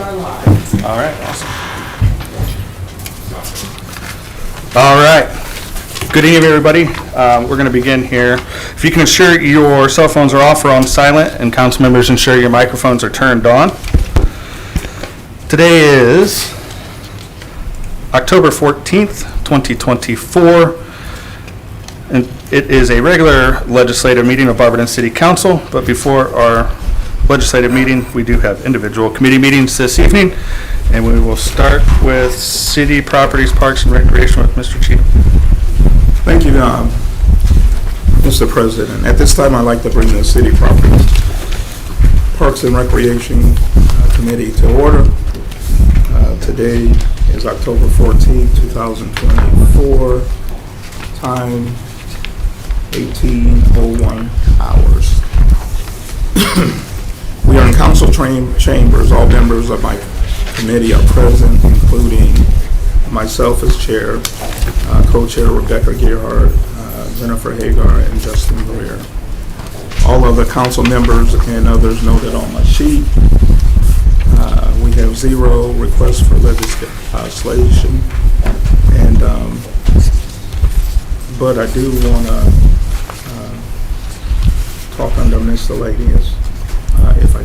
are live. All right, awesome. All right. Good evening, everybody. We're going to begin here. If you can ensure your cell phones are off or on silent, and council members ensure your microphones are turned on. Today is October 14th, 2024, and it is a regular legislative meeting of Barberton City Council, but before our legislative meeting, we do have individual committee meetings this evening, and we will start with City Properties, Parks, and Recreation with Mr. Cheatham. Thank you, Mr. President. At this time, I'd like to bring the City Properties, Parks, and Recreation Committee to order. Today is October 14, 2024, time 18:01 hours. We are in council chambers. All members of my committee are present, including myself as chair, co-chair Rebecca Gearhart, Jennifer Hagar, and Justin Greer. All other council members and others noted on my sheet. We have 0 requests for legislation, and but I do want to talk under miscellaneous. If I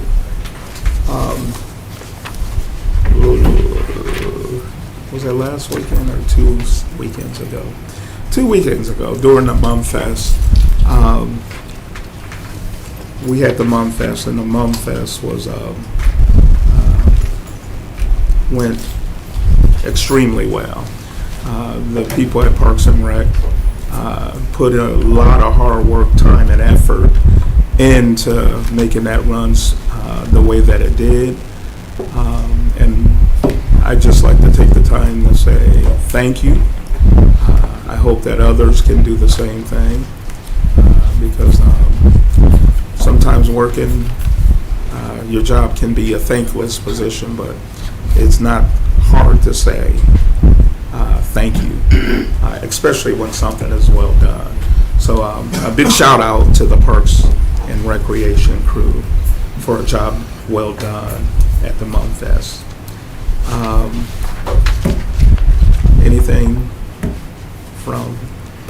was that last weekend or 2 weekends ago? 2 weekends ago during the Mum Fest, we had the Mum Fest, and the Mum Fest was went extremely well. The people at Parks and Rec put in a lot of hard work, time, and effort into making that run the way that it did. And I'd just like to take the time to say thank you. I hope that others can do the same thing, because sometimes working your job can be a thankless position, but it's not hard to say thank you, especially when something is well done. So a big shout out to the Parks and Recreation crew for a job well done at the Mum Fest. Anything from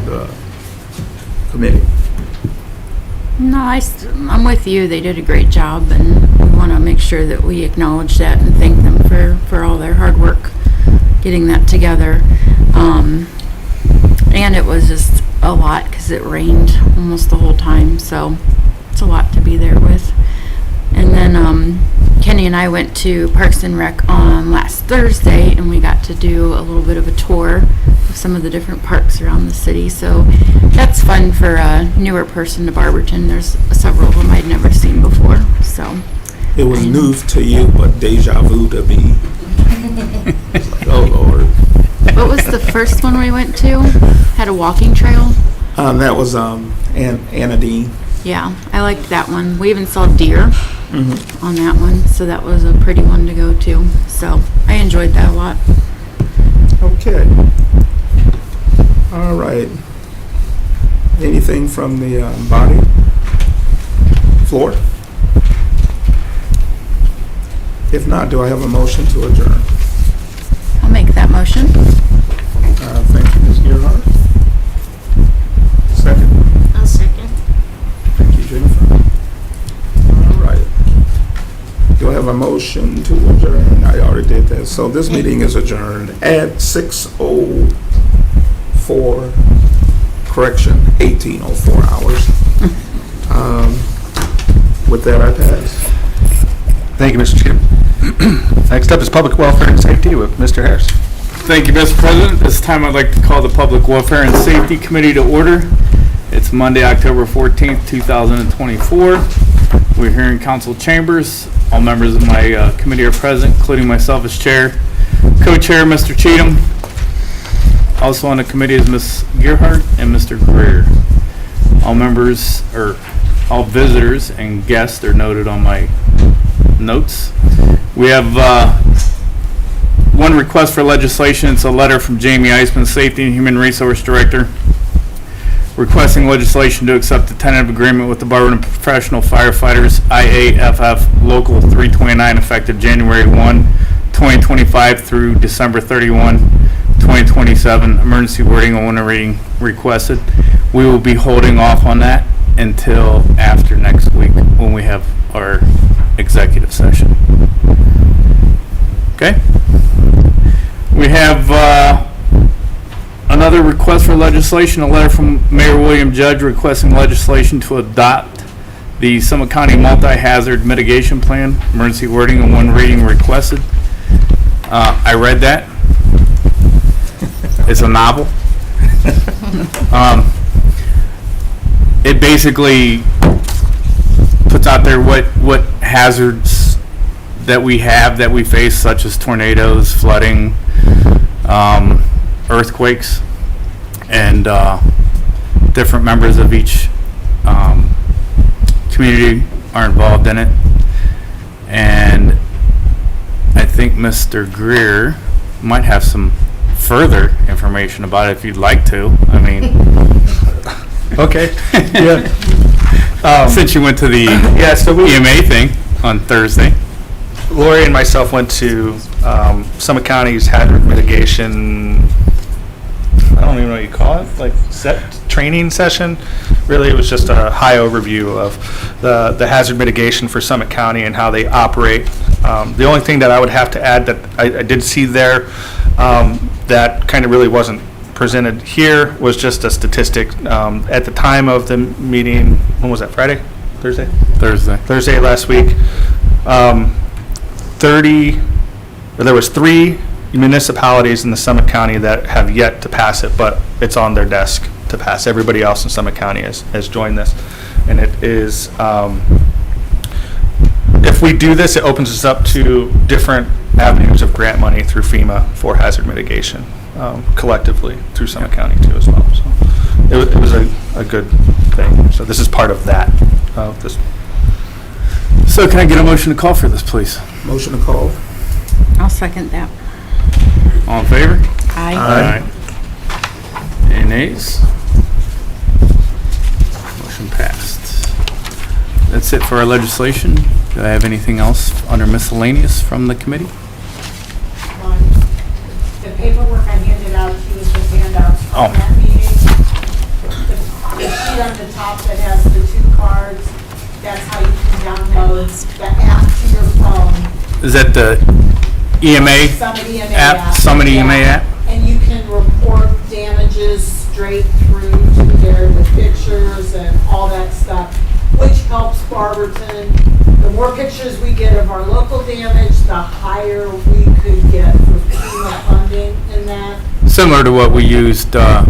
the committee? No, I'm with you. They did a great job, and we want to make sure that we acknowledge that and thank them for all their hard work getting that together. And it was just a lot because it rained almost the whole time, so it's a lot to be there with. And then Kenny and I went to Parks and Rec on last Thursday, and we got to do a little bit of a tour of some of the different parks around the city. So that's fun for a newer person to Barberton. There's several of them I'd never seen before. So it was new to you, but deja vu to me. It's like, oh Lord. What was the first one we went to? Had a walking trail? That was Anadine. Yeah, I liked that one. We even saw deer on that one, so that was a pretty one to go to. So I enjoyed that a lot. Okay. All right. Anything from the body? Floor? If not, do I have a motion to adjourn? I'll make that motion. Thank you, Ms. Gearhart. Second. I'll second. Thank you, Jennifer. All right. Do I have a motion to adjourn? I already did that. So this meeting is adjourned at 6:04. Correction, 18:04 hours. With that, I pass. Thank you, Mr. Cheatham. Next up is Public Welfare and Safety with Mr. Harris. Thank you, Mr. President. This time I'd like to call the Public Welfare and Safety Committee to order. It's Monday, October 14th, 2024. We're here in council chambers. All members of my committee are present, including myself as chair, co-chair Mr. Cheatham. Also on the committee is Ms. Gearhart and Mr. Greer. All members, or all visitors and guests are noted on my notes. We have one request for legislation. It's a letter from Jamie Eisman, Safety and Human Resource Director, requesting legislation to accept the tentative agreement with the Barberton Professional Firefighters, IAFF Local 329, effective January 1, 2025 through December 31, 2027. Emergency wording and winter reading requested. We will be holding off on that until after next week when we have our executive session. Okay? We have another request for legislation, a letter from Mayor William Judge requesting legislation to adopt the Summit County Multi-Hazard Mitigation Plan, emergency wording and one reading requested. I read that. It's a novel. It basically puts out there what hazards that we have, that we face, such as tornadoes, flooding, earthquakes, and different members of each community are involved in it. And I think Mr. Greer might have some further information about it if you'd like to. I mean, Okay, yeah. since you went to the Yeah, so we, EMA thing on Thursday. Lori and myself went to Summit County's hazard mitigation, I don't even know what you call it, like training session. Really, it was just a high overview of the hazard mitigation for Summit County and how they operate. The only thing that I would have to add that I did see there that kind of really wasn't presented here was just a statistic. At the time of the meeting, when was that, Friday? Thursday? Thursday last week. There was 3 municipalities in the Summit County that have yet to pass it, but it's on their desk to pass. Everybody else in Summit County has joined this. And it is, if we do this, it opens us up to different avenues of grant money through FEMA for hazard mitigation, collectively through Summit County too as well. So it was a good thing. So this is part of that. This. So can I get a motion to call for this, please? Motion to call. I'll second that. All in favor? Aye. Any nays? Motion passed. That's it for our legislation. Do I have anything else under miscellaneous from the committee? The paperwork I handed out to you is the handouts Oh. from that meeting. The sheet on the top that has the 2 cards, that's how you can download the app to your phone. Is that the EMA Summit EMA app? Summit EMA Yeah. app? And you can report damages straight through to there with pictures and all that stuff, which helps Barberton. The more pictures we get of our local damage, the higher we could get for FEMA funding in that. Similar to what we used Yeah.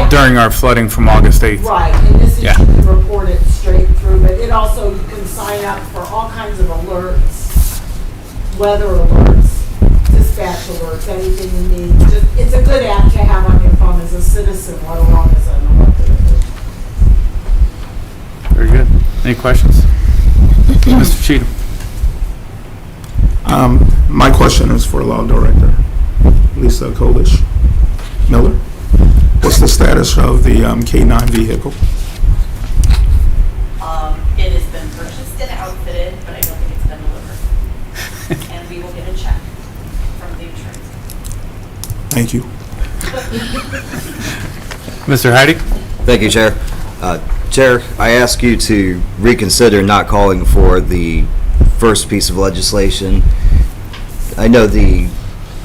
during our flooding from August 8th. Right, and this is, you Yeah. can report it straight through, but it also, you can sign up for all kinds of alerts, weather alerts, dispatch alerts, anything you need. Just, it's a good app to have on your phone as a citizen, let alone as an elected official. Very good. Any questions? Mr. Cheatham? My question is for Law Director Lisa Kolish Miller. What's the status of the K-9 vehicle? It has been purchased and outfitted, but I don't think it's been delivered. And we will get a check from the insurance. Thank you. Mr. Heidi? Thank you, Chair. Chair, I ask you to reconsider not calling for the first piece of legislation. I know the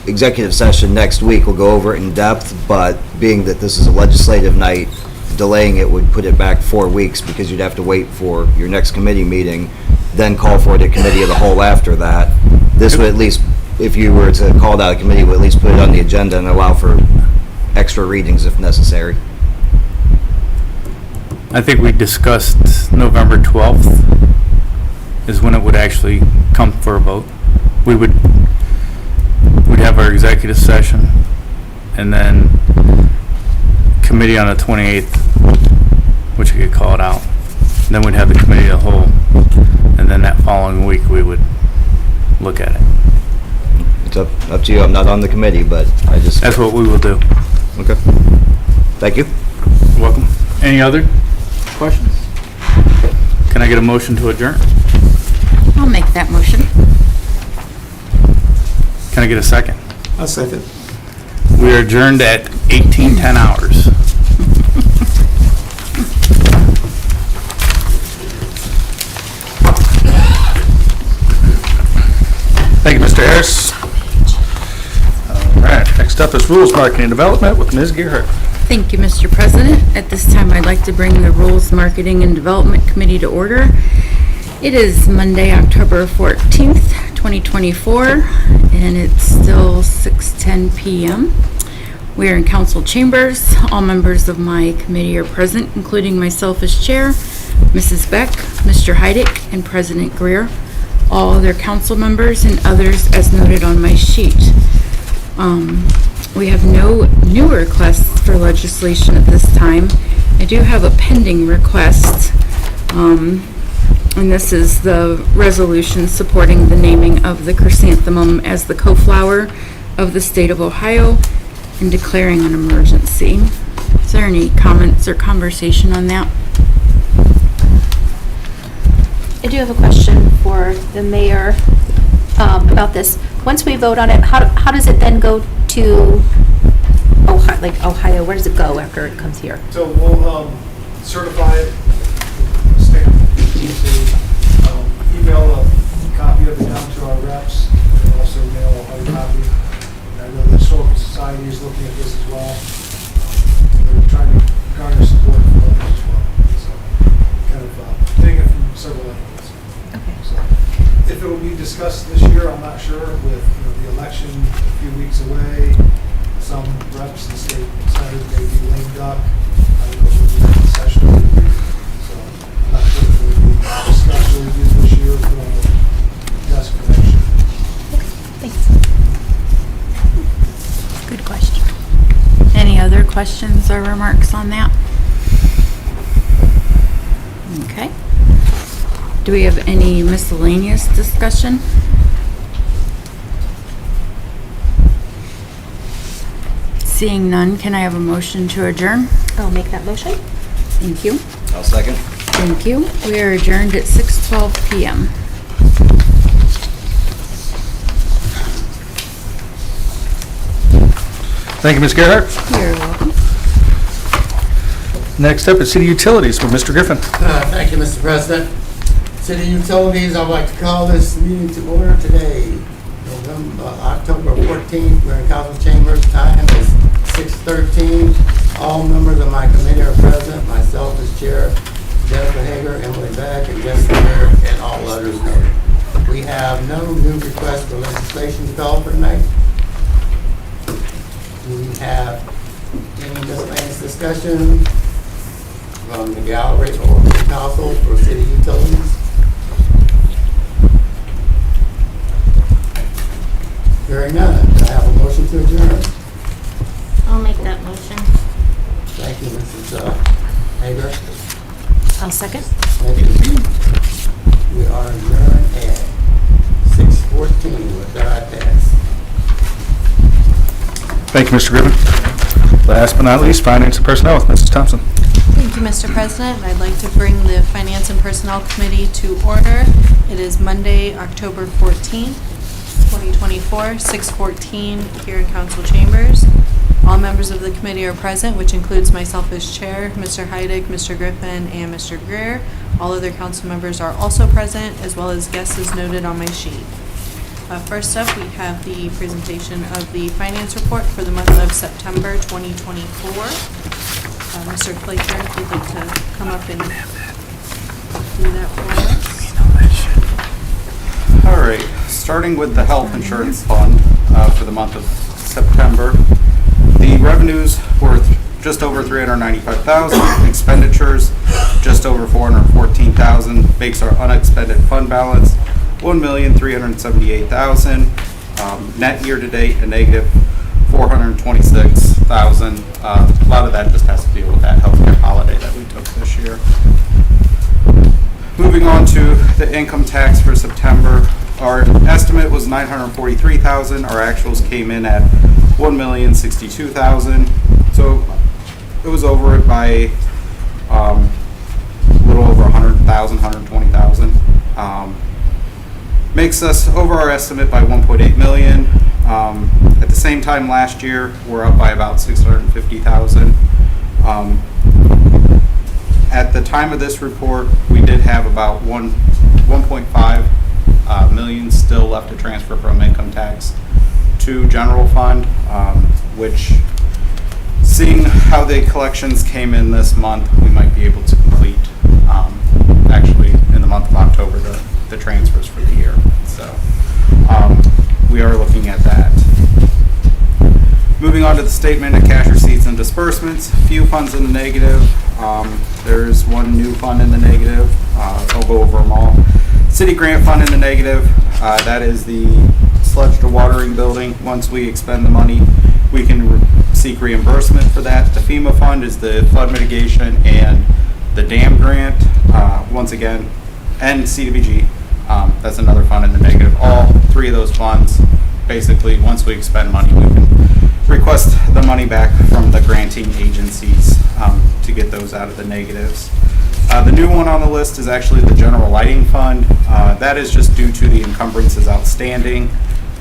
executive session next week will go over it in depth, but being that this is a legislative night, delaying it would put it back 4 weeks because you'd have to wait for your next committee meeting, then call for it at committee of the whole after that. This would at least, if you were to call that a committee, would at least put it on the agenda and allow for extra readings if necessary. I think we discussed November 12th is when it would actually come for a vote. We'd have our executive session and then committee on the 28th, which we could call it out. Then we'd have the committee of the whole, and then that following week we would look at it. It's up to you. I'm not on the committee, but I just... That's what we will do. Okay. Thank you. You're welcome. Any other questions? Can I get a motion to adjourn? I'll make that motion. Can I get a second? A second. We are adjourned at 18:10 hours. Thank you, Mr. Harris. All right, next up is Rules Marketing and Development with Ms. Gerhart. Thank you, Mr. President. At this time, I'd like to bring the Rules Marketing and Development Committee to order. It is Monday, October 14th, 2024, and it's still 6:10 p.m. We are in council chambers. All members of my committee are present, including myself as chair, Mrs. Beck, Mr. Heidick, and President Greer. All other council members and others as noted on my sheet. We have no new requests for legislation at this time. I do have a pending request, and this is the resolution supporting the naming of the chrysanthemum as the co-flower of the state of Ohio and declaring an emergency. Is there any comments or conversation on that? I do have a question for the mayor about this. Once we vote on it, how does it then go to Ohio, like Ohio? Where does it go after it comes here? So we'll certify it, stamp it, email a copy of it down to our reps, and also mail a hard copy. And I know the Historical Society is looking at this as well. They're trying to garner support from others as well. So kind of getting it from several angles. Okay. So if it will be discussed this year, I'm not sure. With the election a few weeks away, some reps in the state decided maybe lame duck. I don't know if we'll be in session. So I'm not sure if it will be discussed or reviewed this year or put on the desk for next year. Thanks. Good question. Any other questions or remarks on that? Okay. Do we have any miscellaneous discussion? Seeing none, can I have a motion to adjourn? I'll make that motion. Thank you. I'll second. Thank you. We are adjourned at 6:12 p.m. Thank you, Ms. Gerhart. You're welcome. Next up is City Utilities with Mr. Griffin. Thank you, Mr. President. City Utilities, I'd like to call this meeting to order today, October 14th. We're in council chambers. Time is 6:13. All members of my committee are present. Myself as chair, Jennifer Hager, Emily Beck, and Jessica Bear, and all others noted. We have no new requests for legislation to call for tonight. Do we have any miscellaneous discussion from the gallery or the council for city utilities? Hearing none, do I have a motion to adjourn? I'll make that motion. Thank you, Mrs. Hager. I'll second. Thank you. We are adjourned at 6:14. With that, I pass. Thank you, Mr. Griffin. Last but not least, Finance and Personnel with Mrs. Thompson. Thank you, Mr. President. I'd like to bring the Finance and Personnel Committee to order. It is Monday, October 14th, 2024, 6:14 here in council chambers. All members of the committee are present, which includes myself as chair, Mr. Heidick, Mr. Griffin, and Mr. Greer. All other council members are also present, as well as guests as noted on my sheet. First up, we have the presentation of the finance report for the month of September 2024. Mr. Flaker, if you'd like to come up and do that for us. All right, starting with the health insurance fund for the month of September. The revenues were just over $395,000, expenditures just over $414,000, makes our unexpended fund balance $1,378,000. Net year to date a negative $426,000. A lot of that just has to deal with that healthcare holiday that we took this year. Moving on to the income tax for September, our estimate was $943,000. Our actuals came in at $1,062,000. So it was over it by a little over 100,000, 120,000. Makes us over our estimate by 1.8 million. At the same time last year, we're up by about 650,000. At the time of this report, we did have about 1.5 million still left to transfer from income tax to general fund, which, seeing how the collections came in this month, we might be able to complete, actually in the month of October, the transfers for the year. So we are looking at that. Moving on to the statement of cash receipts and disbursements, few funds in the negative. There's one new fund in the negative. I'll go over them all. City grant fund in the negative. That is the sludge to watering building. Once we expend the money, we can seek reimbursement for that. The FEMA fund is the flood mitigation and the dam grant, once again, and CDBG. That's another fund in the negative. All three of those funds, basically, once we expend money, we can request the money back from the granting agencies to get those out of the negatives. The new one on the list is actually the general lighting fund. That is just due to the encumbrances outstanding.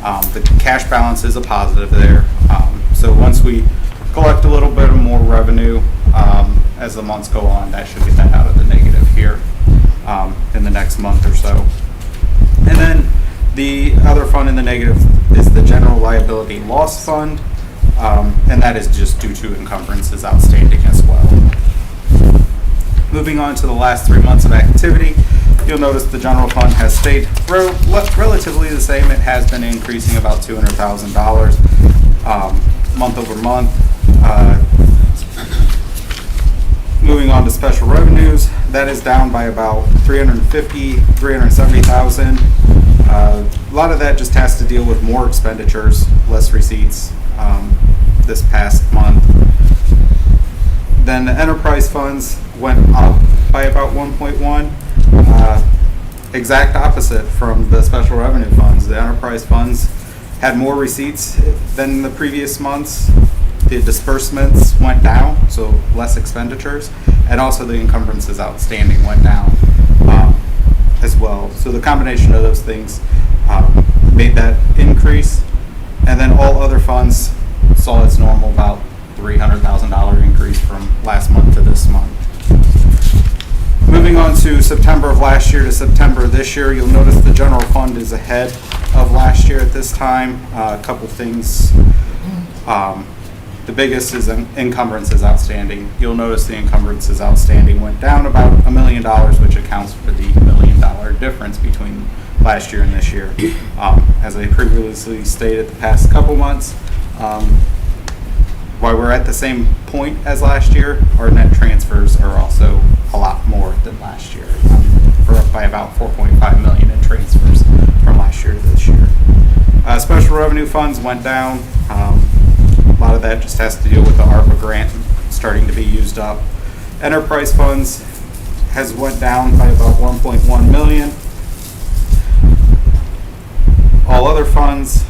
The cash balance is a positive there. So once we collect a little bit of more revenue as the months go on, that should get that out of the negative here in the next month or so. And then the other fund in the negative is the general liability loss fund, and that is just due to encumbrances outstanding as well. Moving on to the last 3 months of activity, you'll notice the general fund has stayed relatively the same. It has been increasing about $200,000 month over month. Moving on to special revenues, that is down by about $370,000. A lot of that just has to deal with more expenditures, less receipts this past month. Then the enterprise funds went up by about 1.1, exact opposite from the special revenue funds. The enterprise funds had more receipts than the previous months. The disbursements went down, so less expenditures, and also the encumbrances outstanding went down as well. So the combination of those things made that increase, and then all other funds saw its normal about $300,000 increase from last month to this month. Moving on to September of last year to September of this year, you'll notice the general fund is ahead of last year at this time. A couple things. The biggest is encumbrances outstanding. You'll notice the encumbrances outstanding went down about $1 million, which accounts for the $1 million difference between last year and this year. As I previously stated the past couple months, while we're at the same point as last year, our net transfers are also a lot more than last year. We're up by about $4.5 million in transfers from last year to this year. Special revenue funds went down. A lot of that just has to deal with the ARPA grant starting to be used up. Enterprise funds has went down by about 1.1 million. All other funds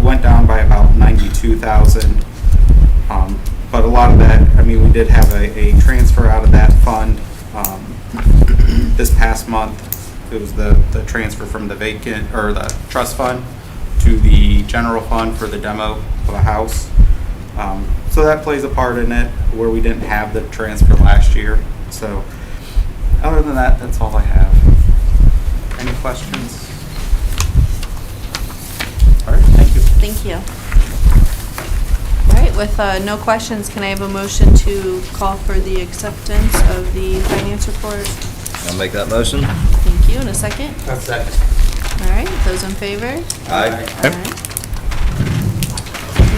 went down by about 92,000. But a lot of that, I mean, we did have a transfer out of that fund this past month. It was the transfer from the vacant, or the trust fund, to the general fund for the demo of a house. So that plays a part in it, where we didn't have the transfer last year. So other than that, that's all I have. Any questions? All right, thank you. Thank you. All right, with no questions, can I have a motion to call for the acceptance of the finance report? I'll make that motion. Thank you. In a second? A second. All right, those in favor? Aye. All right.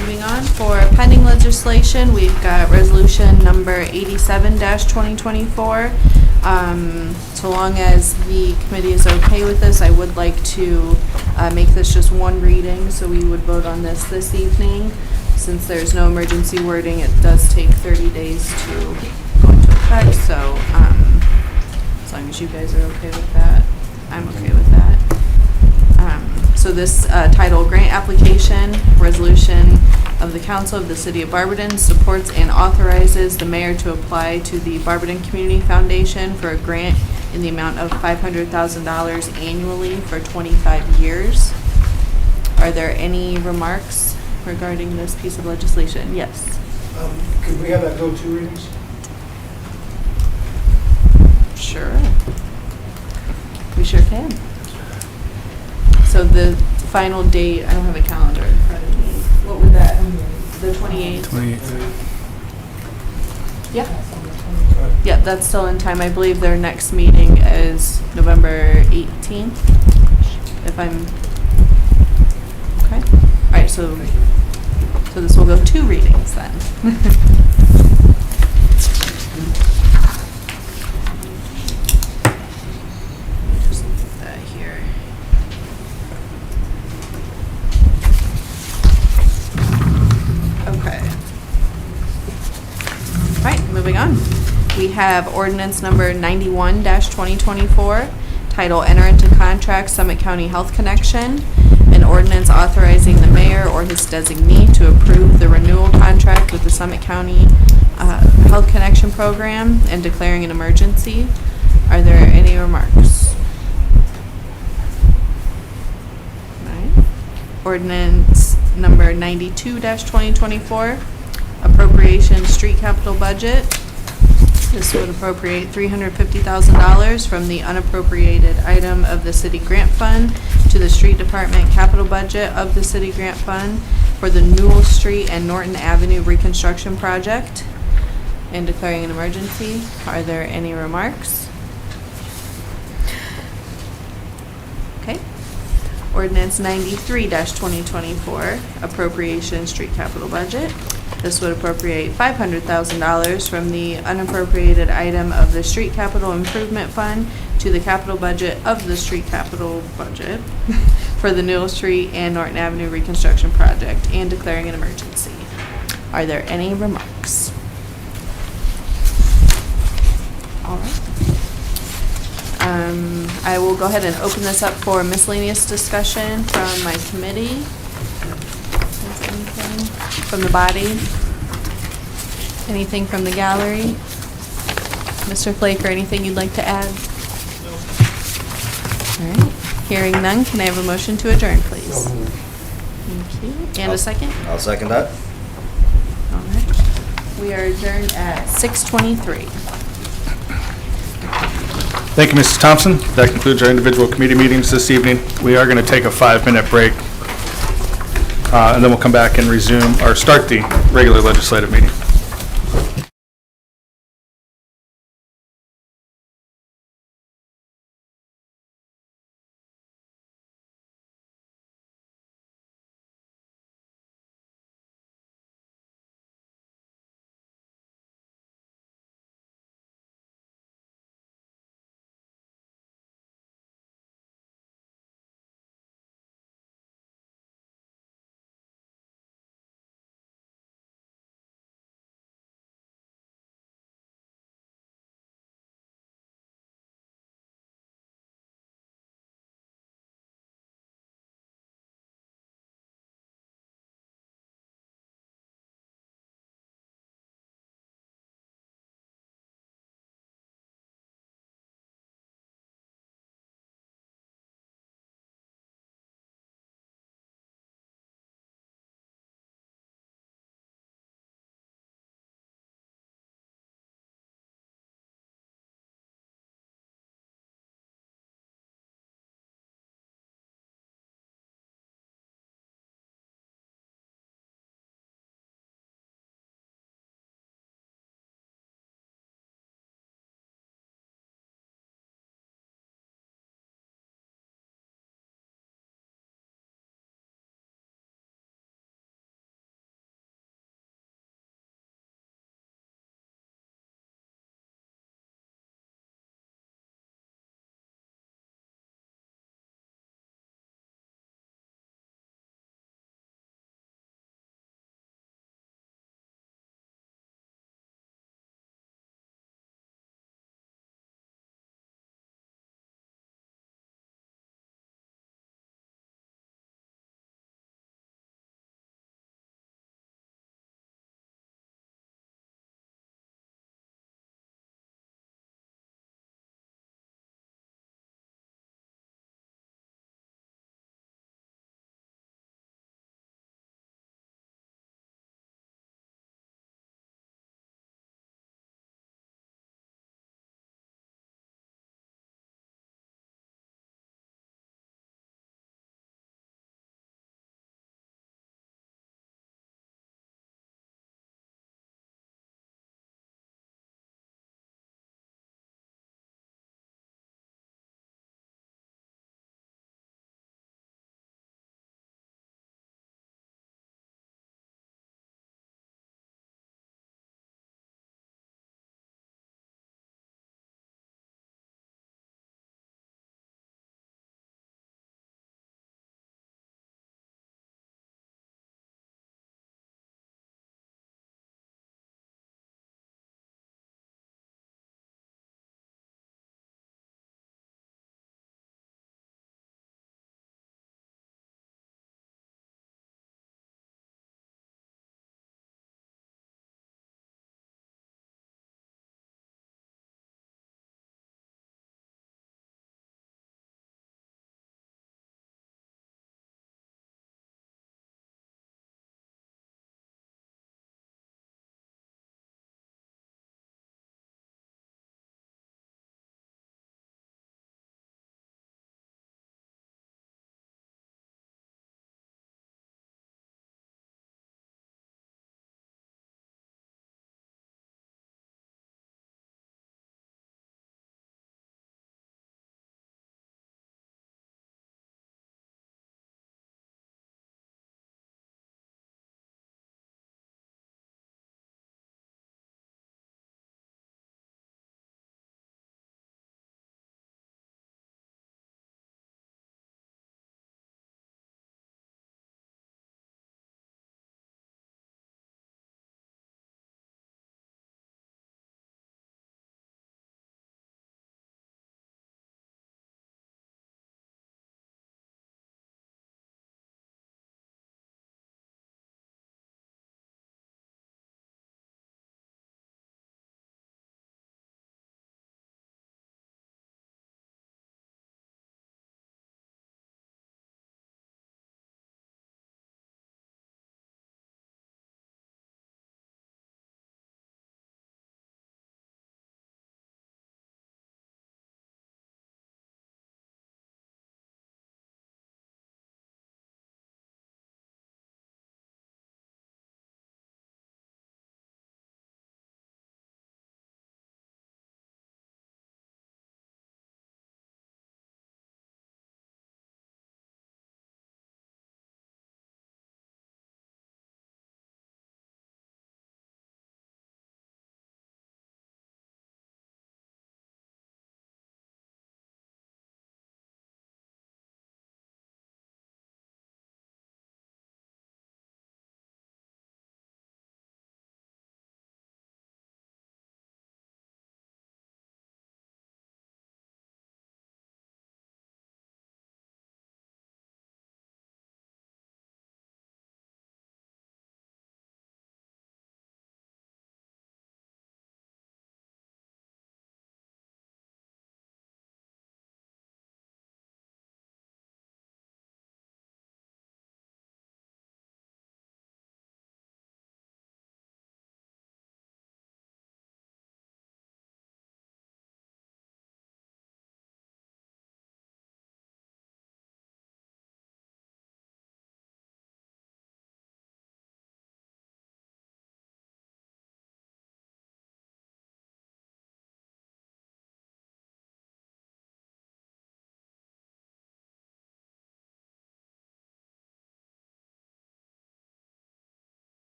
Moving on, for pending legislation, we've got resolution number 87-2024. So long as the committee is okay with this, I would like to make this just one reading, so we would vote on this evening. Since there's no emergency wording, it does take 30 days to go into effect, so as long as you guys are okay with that, I'm okay with that. So this title, Grant Application, Resolution of the Council of the City of Barberton supports and authorizes the mayor to apply to the Barberton Community Foundation for a grant in the amount of $500,000 annually for 25 years. Are there any remarks regarding this piece of legislation? Yes. Could we have that go 2 readings? Sure. We sure can. So the final date, I don't have a calendar in front of me. What would that, the 28th? Yeah. Yeah, that's still in time. I believe their next meeting is November 18th, if I'm, okay. All right, so this will go 2 readings then. Just put that here. Okay. All right, moving on. We have ordinance number 91-2024, title Enter into Contract Summit County Health Connection, an ordinance authorizing the mayor or his designee to approve the renewal contract with the Summit County Health Connection Program and declaring an emergency. Are there any remarks? All right. Ordinance number 92-2024, appropriation street capital budget. This would appropriate $350,000 from the unappropriated item of the city grant fund to the street department capital budget of the city grant fund for the Newell Street and Norton Avenue reconstruction project and declaring an emergency. Are there any remarks? Okay. Ordinance 93-2024, appropriation street capital budget. This would appropriate $500,000 from the unappropriated item of the street capital improvement fund to the capital budget of the street capital budget for the Newell Street and Norton Avenue reconstruction project and declaring an emergency. Are there any remarks? All right. I will go ahead and open this up for miscellaneous discussion from my committee. Is anything from the body? Anything from the gallery? Mr. Flake, or anything you'd like to add? No. All right. Hearing none, can I have a motion to adjourn, please? Thank you. And a second? I'll second that. All right. We are adjourned at 6:23. Thank you, Mrs. Thompson. That concludes our individual committee meetings this evening. We are going to take a 5-minute break, and then we'll come back and resume or start the regular legislative meeting.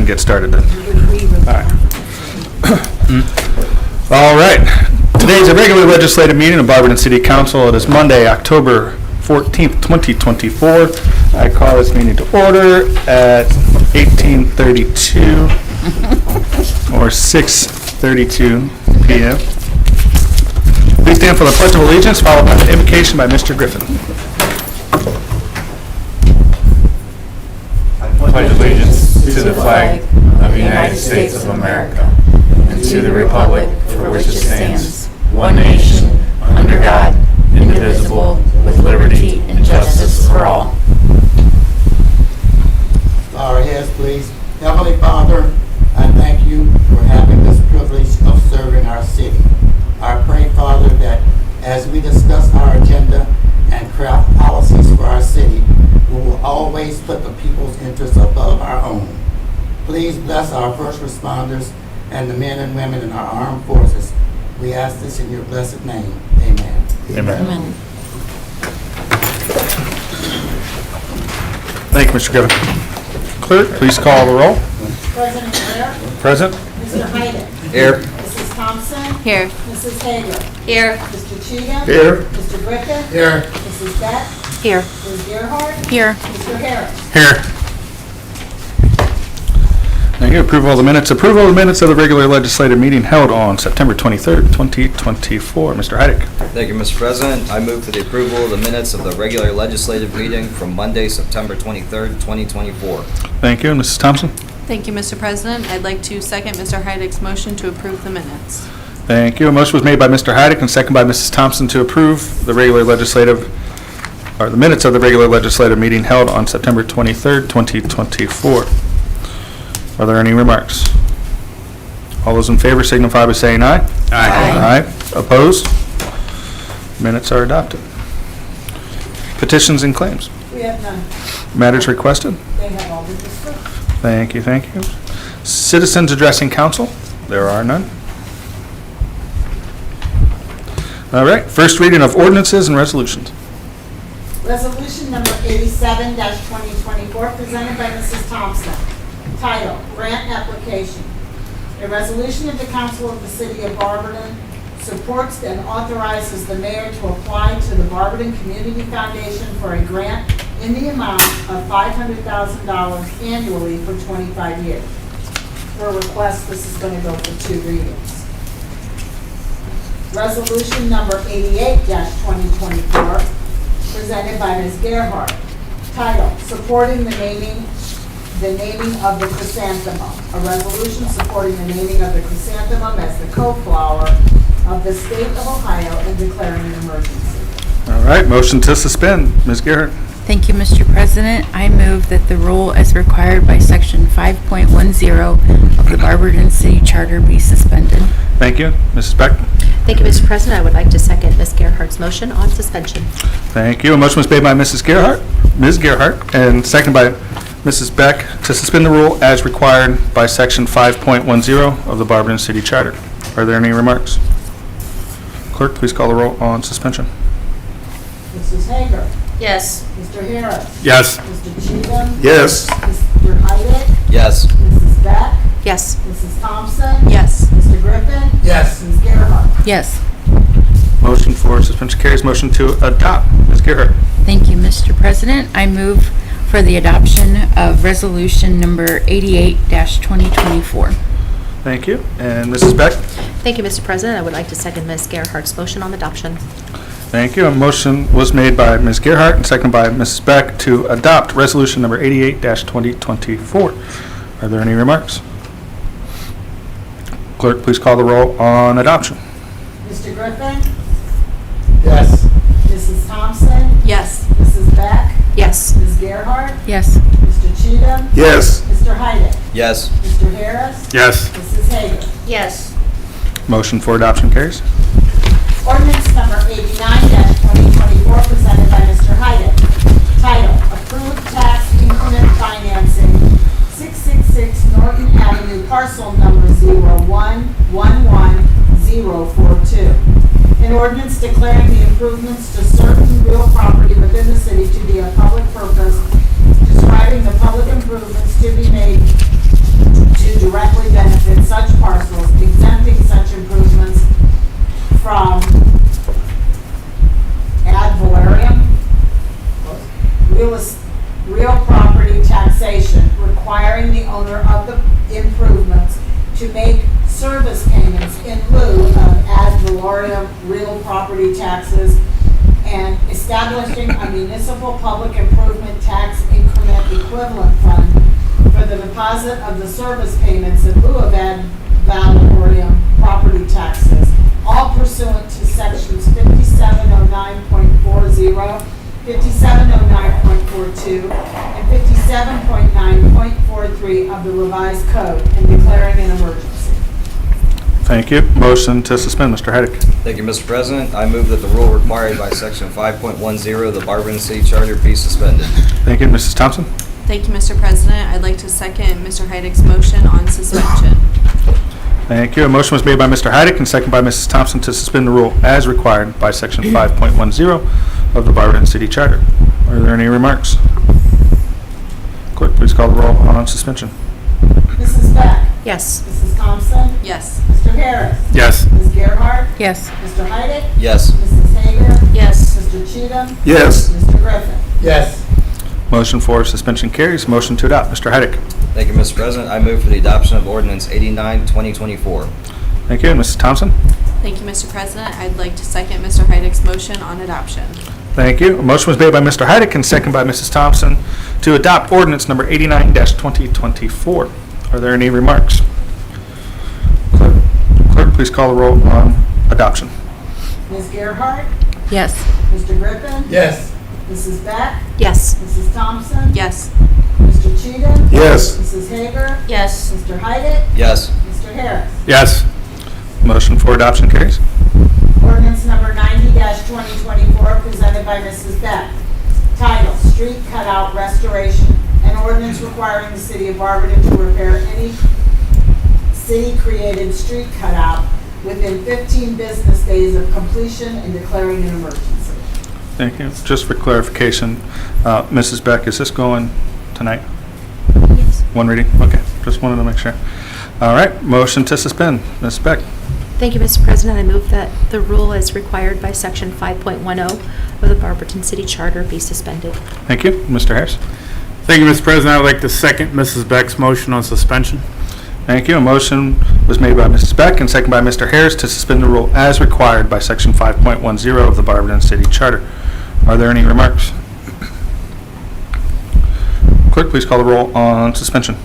and get started then. You can agree with that. All right. Today is a regular legislative meeting of Barberton City Council. It is Monday, October 14th, 2024. I call this meeting to order at 18:32 or 6:32 p.m. Please stand for the Pledge of Allegiance, followed by the invocation by Mr. Griffin. Pledge allegiance to the flag of the United States of America and to the republic for which it stands, one nation, under God, indivisible, with liberty and justice for all. Bow our heads, please. Heavenly Father, I thank you for having this privilege of serving our city. I pray, Father, that as we discuss our agenda and craft policies for our city, we will always put the people's interests above our own. Please bless our first responders and the men and women in our armed forces. We ask this in your blessed name. Amen. Amen. Thank you, Mr. Griffin. Clerk, please call the roll. President Blair, Present? Mr. Hyden, Here. Mrs. Thompson, Here. Mrs. Hager, Here. Mr. Cheatham, Here. Mr. Griffin, Here. Mrs. Beck, Here. Ms. Gerhart, Here. Mr. Harris. Here. Thank you. Approval of the minutes. Approval of the minutes of the regular legislative meeting held on September 23rd, 2024. Mr. Heidick. Thank you, Mr. President. I move for the approval of the minutes of the regular legislative meeting from Monday, September 23rd, 2024. Thank you. And Mrs. Thompson. Thank you, Mr. President. I'd like to second Mr. Heidick's motion to approve the minutes. Thank you. A motion was made by Mr. Heidick and second by Mrs. Thompson to approve the regular legislative, or the minutes of the regular legislative meeting held on September 23rd, 2024. Are there any remarks? All those in favor signify by saying aye. Aye. Aye. Opposed? Minutes are adopted. Petitions and claims. We have none. Matters requested. They have all been discussed. Thank you, thank you. Citizens addressing council. There are none. All right, first reading of ordinances and resolutions. Resolution number 87-2024, presented by Mrs. Thompson. Title, Grant Application. A resolution of the Council of the City of Barberton supports and authorizes the mayor to apply to the Barberton Community Foundation for a grant in the amount of $500,000 annually for 25 years. For request, this is going to go for 2 readings. Resolution number 88-2024, presented by Ms. Gerhart. Title, Supporting the naming of the chrysanthemum. A resolution supporting the naming of the chrysanthemum as the co-flower of the state of Ohio and declaring an emergency. All right, motion to suspend. Ms. Garrett. Thank you, Mr. President. I move that the rule as required by Section 5.10 of the Barberton City Charter be suspended. Thank you. Mrs. Beck. Thank you, Mr. President. I would like to second Ms. Gerhardt's motion on suspension. Thank you. A motion was made by Ms. Gerhart, and seconded by Mrs. Beck to suspend the rule as required by Section 5.10 of the Barberton City Charter. Are there any remarks? Clerk, please call the roll on suspension. Mrs. Hager. Yes. Mr. Harris. Yes. Mr. Cheatham. Yes. Mr. Heidick. Yes. Mrs. Beck. Yes. Mrs. Thompson. Yes. Mr. Griffin. Yes. Ms. Gerhart. Yes. Motion for suspension carries. Motion to adopt. Ms. Gerhart. Thank you, Mr. President. I move for the adoption of resolution number 88-2024. Thank you. And Mrs. Beck. Thank you, Mr. President. I would like to second Ms. Gerhardt's motion on adoption. Thank you. A motion was made by Ms. Gerhart and seconded by Mrs. Beck to adopt resolution number 88-2024. Are there any remarks? Clerk, please call the roll on adoption. Mr. Griffin. Yes. Mrs. Thompson. Yes. Mrs. Beck. Yes. Ms. Gerhart. Yes. Mr. Cheatham. Yes. Mr. Heidick. Yes. Mr. Harris. Yes. Mrs. Hager. Yes. Motion for adoption carries. Ordinance number 89-2024, presented by Mr. Heidick. Title, Approved Tax Increment Financing, 666 Norton Avenue, parcel number 0111042. An ordinance declaring the improvements to certain real property within the city to be a public purpose, describing the public improvements to be made to make service payments in lieu of ad valorem real property taxes and establishing a municipal public improvement tax increment equivalent fund for the deposit of the service payments in lieu of ad valorem property taxes, all pursuant to sections 5709.40, 5709.42, and 57.9.43 of the revised code and declaring an emergency. Thank you. Motion to suspend, Mr. Heidick. Thank you, Mr. President. I move that the rule required by Section 5.10 of the Barberton City Charter be suspended. Thank you, Mrs. Thompson. Thank you, Mr. President. I'd like to second Mr. Heidick's motion on suspension. Thank you. A motion was made by Mr. Heidick and seconded by Mrs. Thompson to suspend the rule as required by Section 5.10 of the Barberton City Charter. Are there any remarks? Clerk, please call the roll on suspension. Mrs. Beck? Yes. Mrs. Thompson? Yes. Mr. Harris? Yes. Ms. Gerhart? Yes. Mr. Heidick? Yes. Mrs. Hager? Yes. Mr. Cheatham? Yes. Mr. Griffin? Yes. Motion for suspension carries. Motion to adopt, Mr. Heidick. Thank you, Mr. President. I move for the adoption of Ordinance 89, 2024. Thank you. And Mrs. Thompson. Thank you, Mr. President. I'd like to second Mr. Heidick's motion on adoption. Thank you. A motion was made by Mr. Heidick and seconded by Mrs. Thompson to adopt ordinance number 89-2024. Are there any remarks? Clerk, please call the roll on adoption. Ms. Gerhart? Yes. Mr. Griffin? Yes. Mrs. Beck? Yes. Mrs. Thompson? Yes. Mr. Cheatham? Yes. Mrs. Hager? Yes. Mr. Heidick? Yes. Mr. Harris? Yes. Motion for adoption carries. Ordinance number 90-2024, presented by Mrs. Beck. Title, Street Cutout Restoration. An ordinance requiring the city of Barberton to repair any city-created street cutout within 15 business days of completion and declaring an emergency. Thank you. Just for clarification, Mrs. Beck, is this going tonight? Yes. One reading? Okay. Just wanted to make sure. All right. Motion to suspend. Ms. Beck. Thank you, Mr. President. I move that the rule as required by Section 5.10 of the Barberton City Charter be suspended. Thank you. Mr. Harris. Thank you, Mr. President. I'd like to second Mrs. Beck's motion on suspension. Thank you. A motion was made by Mrs. Beck and seconded by Mr. Harris to suspend the rule as required by Section 5.10 of the Barberton City Charter. Are there any remarks? Clerk, please call the roll on suspension.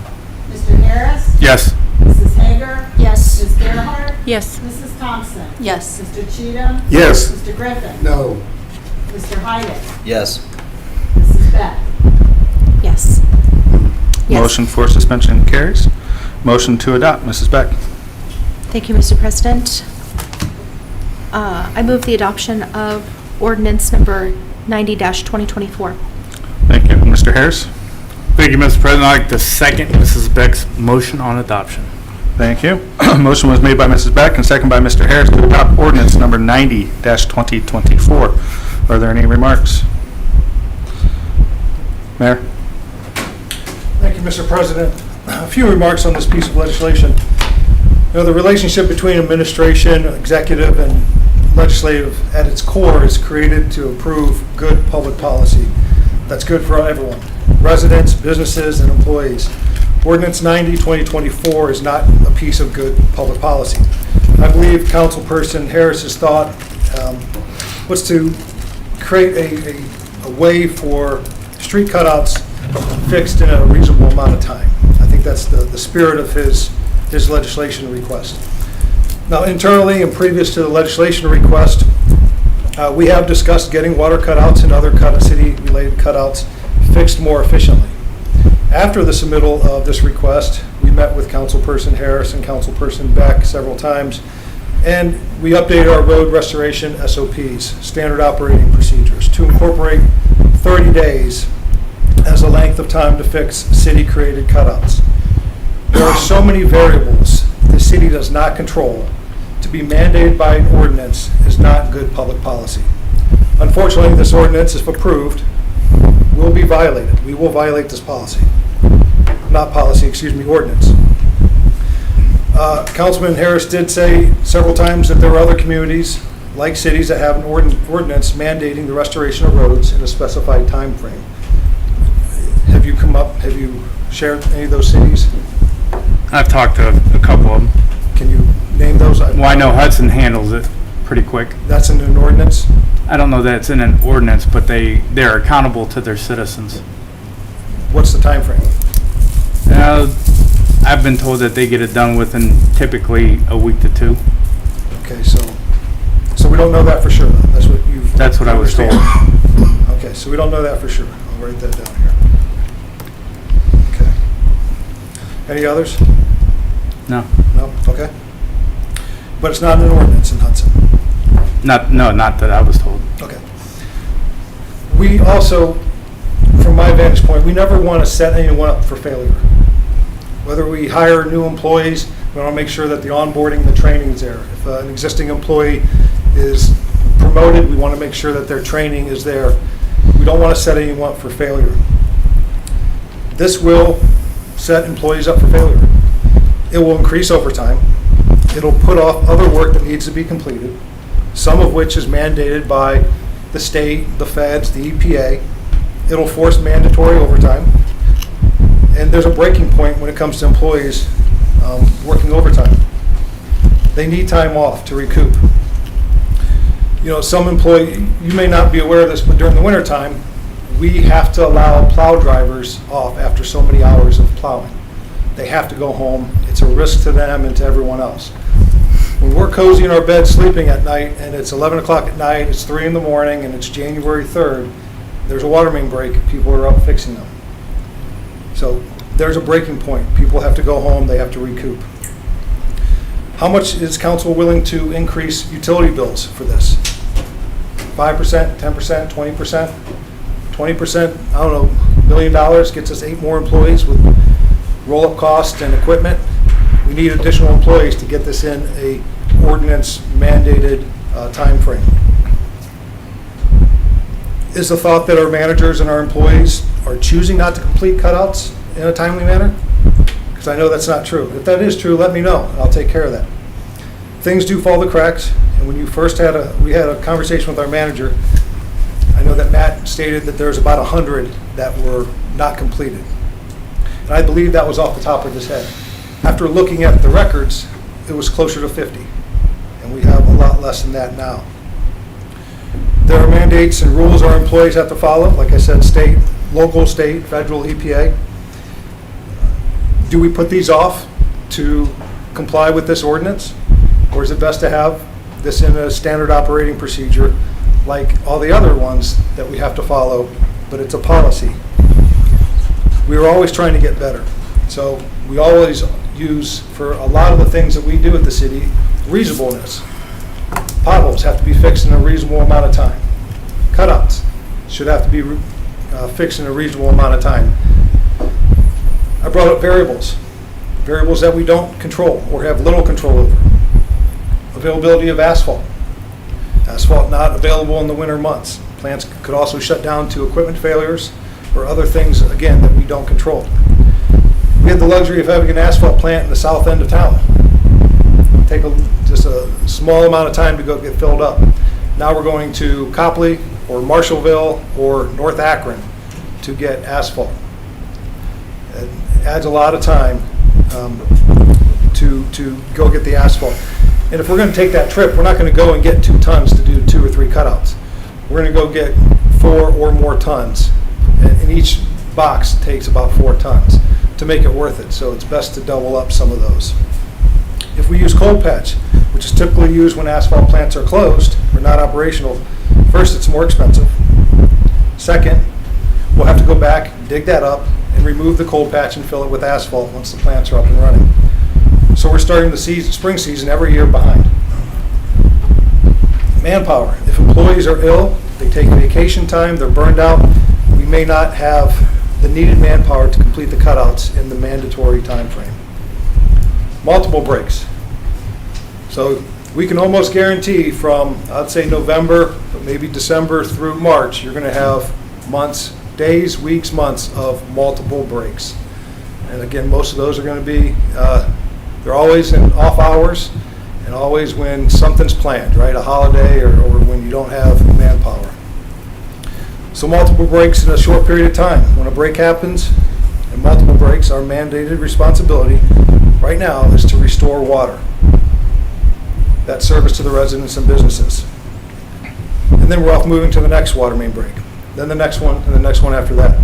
Mr. Harris? Yes. Mrs. Hager? Yes. Ms. Gerhart? Yes. Mrs. Thompson? Yes. Mr. Cheatham? Yes. Mr. Griffin? No. Mr. Heidick? Yes. Mrs. Beck? Yes. Yes. Motion for suspension carries. Motion to adopt. Mrs. Beck. Thank you, Mr. President. I move the adoption of ordinance number 90-2024. Thank you. Mr. Harris. Thank you, Mr. President. I'd like to second Mrs. Beck's motion on adoption. Thank you. Motion was made by Mrs. Beck and seconded by Mr. Harris to adopt ordinance number 90-2024. Are there any remarks? Mayor? Thank you, Mr. President. A few remarks on this piece of legislation. You know, the relationship between administration, executive, and legislative at its core is created to improve good public policy. That's good for everyone, residents, businesses, and employees. Ordinance 90-2024 is not a piece of good public policy. I believe Councilperson Harris's thought was to create a way for street cutouts fixed in a reasonable amount of time. I think that's the spirit of his legislation request. Now, internally and previous to the legislation request, we have discussed getting water cutouts and other city-related cutouts fixed more efficiently. After the submittal of this request, we met with Councilperson Harris and Councilperson Beck several times, and we updated our road restoration SOPs, standard operating procedures, to incorporate 30 days as a length of time to fix city-created cutouts. There are so many variables the city does not control. To be mandated by an ordinance is not good public policy. Unfortunately, this ordinance, if approved, will be violated. We will violate this policy. Not policy, excuse me, ordinance. Councilman Harris did say several times that there are other communities, like cities, that have an ordinance mandating the restoration of roads in a specified time frame. Have you shared any of those cities? I've talked to a couple of them. Can you name those? Well, I know Hudson handles it pretty quick. That's in an ordinance? I don't know that it's in an ordinance, but they're accountable to their citizens. What's the time frame? I've been told that they get it done within typically a week to 2. Okay, so we don't know that for sure. That's what you've... That's what I was told. Okay, so we don't know that for sure. I'll write that down here. Okay. Any others? No, No? Okay. But it's not an ordinance in Hudson. not that I was told. Okay. We also, from my vantage point, we never want to set anyone up for failure. Whether we hire new employees, we want to make sure that the onboarding, the training is there. If an existing employee is promoted, we want to make sure that their training is there. We don't want to set anyone up for failure. This will set employees up for failure. It will increase overtime. It'll put off other work that needs to be completed, some of which is mandated by the state, the feds, the EPA. It'll force mandatory overtime. And there's a breaking point when it comes to employees working overtime. They need time off to recoup. You know, some employee, you may not be aware of this, but during the winter time, we have to allow plow drivers off after so many hours of plowing. They have to go home. It's a risk to them and to everyone else. When we're cozy in our bed sleeping at night and it's 11 o'clock at night, it's 3 in the morning and it's January 3rd, there's a water main break, people are up fixing them. So there's a breaking point. People have to go home, they have to recoup. How much is council willing to increase utility bills for this? 5%, 10%, 20%? 20%, I don't know, $1 million gets us 8 more employees with roll-up costs and equipment. We need additional employees to get this in a ordinance mandated time frame. Is the thought that our managers and our employees are choosing not to complete cutouts in a timely manner? Because I know that's not true. If that is true, let me know, and I'll take care of that. Things do fall the cracks, and when you first we had a conversation with our manager, I know that Matt stated that there's about 100 that were not completed. And I believe that was off the top of his head. After looking at the records, it was closer to 50, and we have a lot less than that now. There are mandates and rules our employees have to follow, like I said, state, local, state, federal, EPA. Do we put these off to comply with this ordinance? Or is it best to have this in a standard operating procedure like all the other ones that we have to follow, but it's a policy? We are always trying to get better. So we always use, for a lot of the things that we do at the city, reasonableness. Potholes have to be fixed in a reasonable amount of time. Cutouts should have to be fixed in a reasonable amount of time. I brought up variables that we don't control or have little control over. Availability of asphalt. Asphalt not available in the winter months. Plants could also shut down to equipment failures or other things, again, that we don't control. We had the luxury of having an asphalt plant in the south end of town. Take just a small amount of time to go get filled up. Now we're going to Copley or Marshallville or North Akron to get asphalt. It adds a lot of time to go get the asphalt. And if we're going to take that trip, we're not going to go and get 2 tons to do 2 or 3 cutouts. We're going to go get 4 or more tons. And each box takes about 4 tons to make it worth it. So it's best to double up some of those. If we use cold patch, which is typically used when asphalt plants are closed or not operational, first, it's more expensive. Second, we'll have to go back, dig that up, and remove the cold patch and fill it with asphalt once the plants are up and running. So we're starting the spring season every year behind. Manpower. If employees are ill, they take vacation time, they're burned out, we may not have the needed manpower to complete the cutouts in the mandatory time frame. Multiple breaks. So we can almost guarantee from, I'd say November, but maybe December through March, you're going to have months, days, weeks, months of multiple breaks. And again, most of those are going to be, they're always in off hours and always when something's planned, right? A holiday or when you don't have manpower. So multiple breaks in a short period of time. When a break happens, and multiple breaks are mandated responsibility, right now is to restore water. That service to the residents and businesses. And then we're off moving to the next water main break. Then the next one, and the next one after that.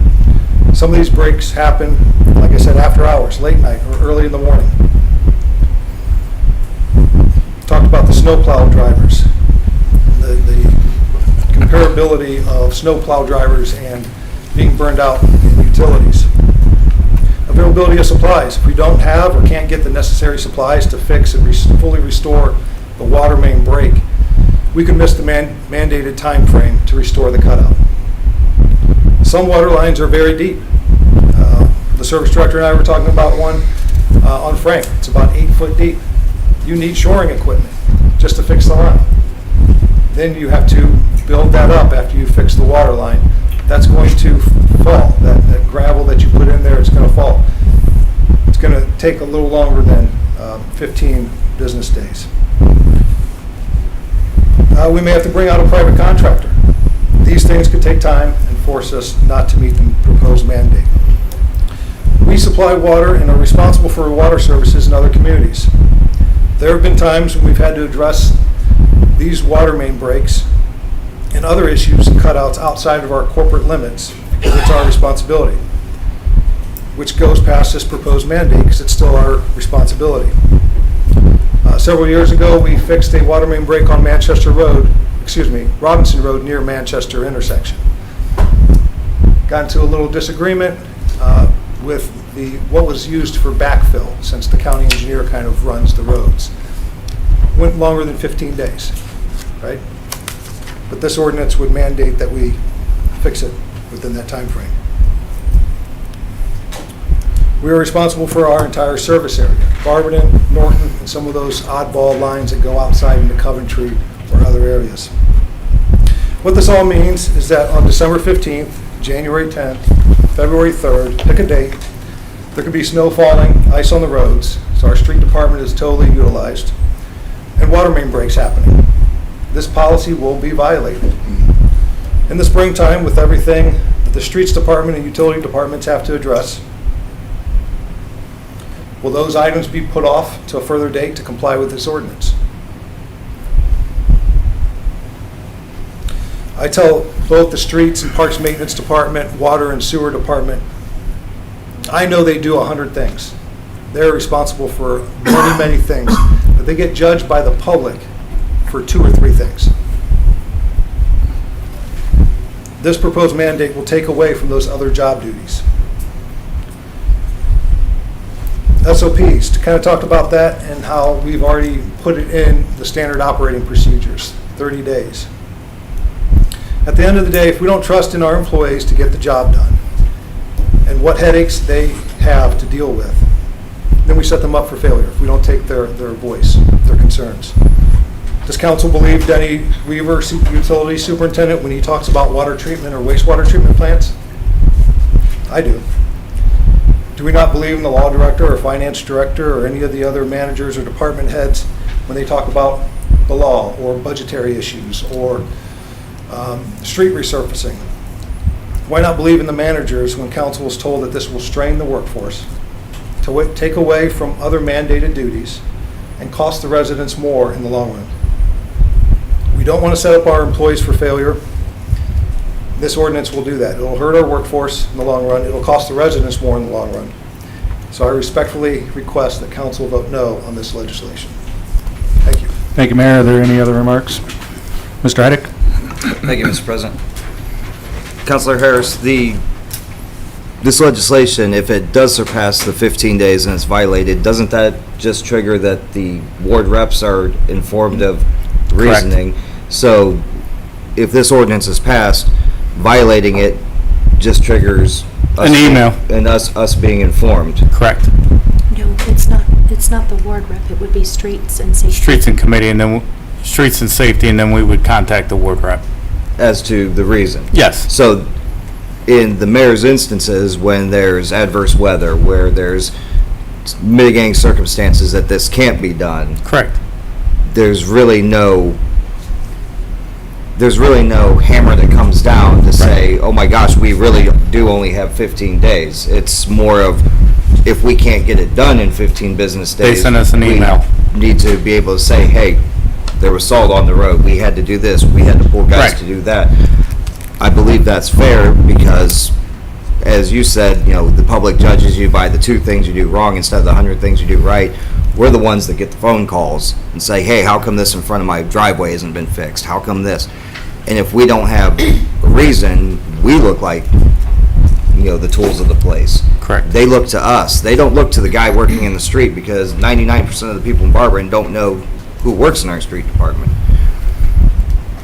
Some of these breaks happen, like I said, after hours, late night, or early in the morning. Talked about the snowplow drivers. The comparability of snowplow drivers and being burned out in utilities. Availability of supplies. If we don't have or can't get the necessary supplies to fix and fully restore the water main break, we could miss the mandated time frame to restore the cutout. Some water lines are very deep. The service director and I were talking about one on Frank. It's about 8 foot deep. You need shoring equipment just to fix the line. Then you have to build that up after you fix the water line. That's going to fall. That gravel that you put in there is going to fall. It's going to take a little longer than 15 business days. We may have to bring out a private contractor. These things could take time and force us not to meet the proposed mandate. We supply water and are responsible for water services in other communities. There have been times when we've had to address these water main breaks and other issues and cutouts outside of our corporate limits because it's our responsibility, which goes past this proposed mandate because it's still our responsibility. Several years ago, we fixed a water main break on Robinson Road near Manchester intersection. Got into a little disagreement with what was used for backfill, since the county engineer kind of runs the roads. Went longer than 15 days, right? But this ordinance would mandate that we fix it within that time frame. We are responsible for our entire service area, Barberton, Norton, and some of those oddball lines that go outside into Coventry or other areas. What this all means is that on December 15th, January 10th, February 3rd, pick a date, there could be snow falling, ice on the roads, so our street department is totally utilized, and water main breaks happening. This policy will be violated. In the springtime, with everything that the streets department and utility departments have to address, will those items be put off to a further date to comply with this ordinance? I tell both the streets and parks maintenance department, water and sewer department, I know they do 100 things. They're responsible for many, many things, but they get judged by the public for 2 or 3 things. This proposed mandate will take away from those other job duties. SOPs, to kind of talk about that and how we've already put it in the standard operating procedures, 30 days. At the end of the day, if we don't trust in our employees to get the job done and what headaches they have to deal with, then we set them up for failure if we don't take their voice, their concerns. Does council believe Denny Weaver, utility superintendent, when he talks about water treatment or wastewater treatment plants? I do. Do we not believe in the law director or finance director or any of the other managers or department heads when they talk about the law or budgetary issues or street resurfacing? Why not believe in the managers when council is told that this will strain the workforce, to take away from other mandated duties, and cost the residents more in the long run? We don't want to set up our employees for failure. This ordinance will do that. It'll hurt our workforce in the long run. It'll cost the residents more in the long run. So I respectfully request that council vote no on this legislation. Thank you. Thank you, Mayor. Are there any other remarks? Mr. Heidick? Thank you, Mr. President. Councilor Harris, this legislation, if it does surpass the 15 days and it's violated, doesn't that just trigger that the ward reps are informed of reasoning? Correct. So if this ordinance is passed, violating it just triggers us an email and us being informed. Correct. No, it's not the ward rep, it would be streets and safety. Streets and committee, and then streets and safety, and then we would contact the ward rep. As to the reason? Yes. So in the mayor's instances, when there's adverse weather, where there's mitigating circumstances that this can't be done. Correct. There's really no there's really no hammer that comes down to say, oh my gosh, we really do only have 15 days. It's more of, if we can't get it done in 15 business days. They send us an we email. Need to be able to say, hey, there was salt on the road, we had to do this, we had to pull guys Right. to do that. I believe that's fair because, as you said, you know, the public judges you by the 2 things you do wrong instead of the 100 things you do right. We're the ones that get the phone calls and say, hey, how come this in front of my driveway hasn't been fixed? How come this? And if we don't have a reason, we look like, you know, the tools of the place. Correct. They look to us. They don't look to the guy working in the street because 99% of the people in Barberton don't know who works in our street department.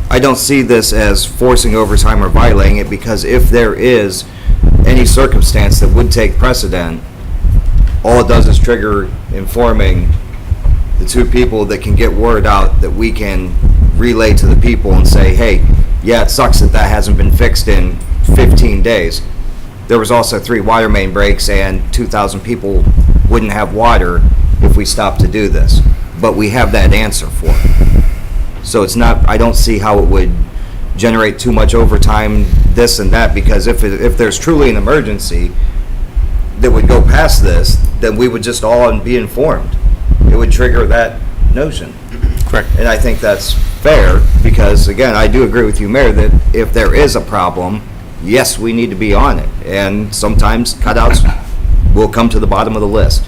I don't see this as forcing overtime or violating it because if there is any circumstance that would take precedent, all it does is trigger informing the 2 people that can get word out that we can relay to the people and say, hey, yeah, it sucks that hasn't been fixed in 15 days. There was also 3 water main breaks and 2,000 people wouldn't have water if we stopped to do this. But we have that answer for it. So it's not, I don't see how it would generate too much overtime, this and that, because if there's truly an emergency that would go past this, then we would just all be informed. It would trigger that notion. Correct. And I think that's fair, because again, I do agree with you, Mayor, that if there is a problem, yes, we need to be on it. And sometimes cutouts will come to the bottom of the list.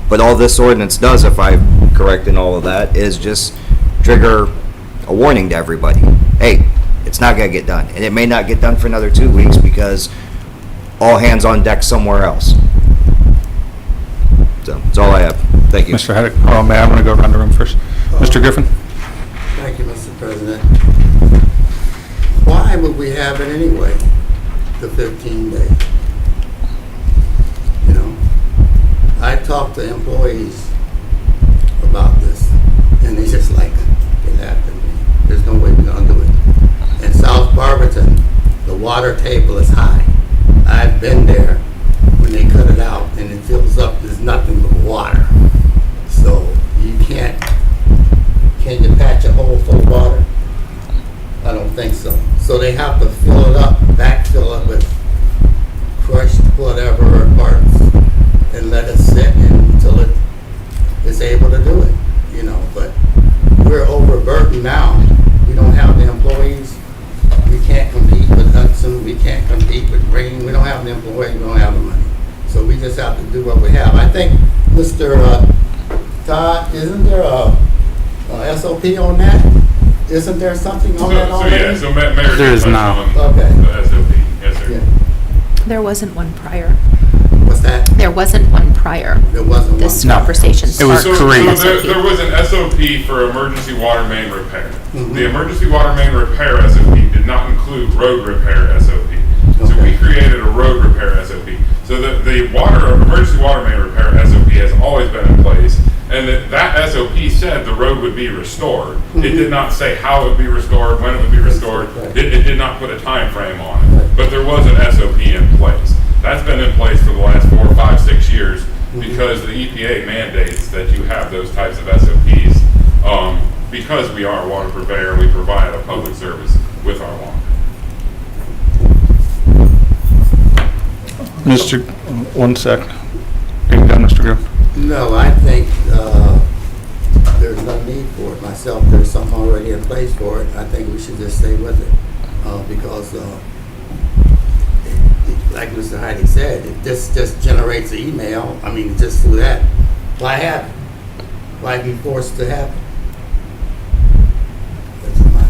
But all this ordinance does, if I'm correct in all of that, is just trigger a warning to everybody. Hey, it's not going to get done. And it may not get done for another 2 weeks because all hands on deck somewhere else. So that's all I have. Thank you. Mr. Haddock, oh, man, I'm going to go around the room first. Mr. Griffin? Thank you, Mr. President. Why would we have it anyway, the 15 days? You know, I talked to employees about this, and they just like, they laughed at me. There's no way we're gonna do it. In South Barberton, the water table is high. I've been there when they cut it out, and it fills up, there's nothing but water. So you can you patch a hole full of water? I don't think so. So they have to fill it up, backfill it with crushed whatever parts, and let it sit until it is able to do it, you know. But we're overburdened now. We don't have the employees. We can't compete with Hudson. We can't compete with Green. We don't have the employees. We don't have the money. So we just have to do what we have. I think, Mr. Todd, isn't there a SOP on that? Isn't there something on that already? So Mayor. There is not. Okay. The SOP, yes, sir. Yeah. There wasn't one prior. What's that? There wasn't one prior. There wasn't This one. conversation It was sparked created. SOP. There was an SOP for emergency water main repair. Mhm. The emergency water main repair SOP did not include road repair SOP. So Okay. we created a road repair SOP. So the emergency water main repair SOP has always been in place. And that SOP said the road would be restored. It did not say how it would be restored, when it would be restored. Right. It did not put a time frame on it. But there was an SOP in place. That's been in place for the last 4, 5, 6 years because the EPA mandates that you have those types of SOPs because we are a water purveyor and we provide a public service with our water. Mr., 1 sec. Are you done, Mr. Griffin? No, I think there's no need for it myself. There's something already in place for it. I think we should just stay with it because, like Mr. Heidi said, it just generates an email. I mean, just through that. Why have it? Why be forced to have it? That's my.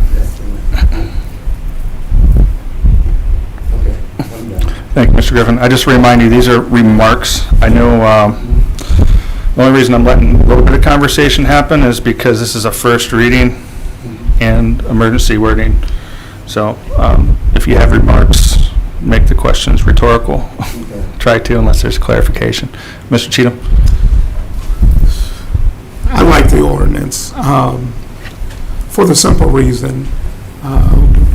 Okay, I'm done. Thank you, Mr. Griffin. I just remind you, these are remarks. I know the only reason I'm letting a little bit of conversation happen is because this is a first reading and emergency wording. So if you have remarks, make the questions rhetorical. Okay. Try to, unless there's clarification. Mr. Cheatham? I like the ordinance for the simple reason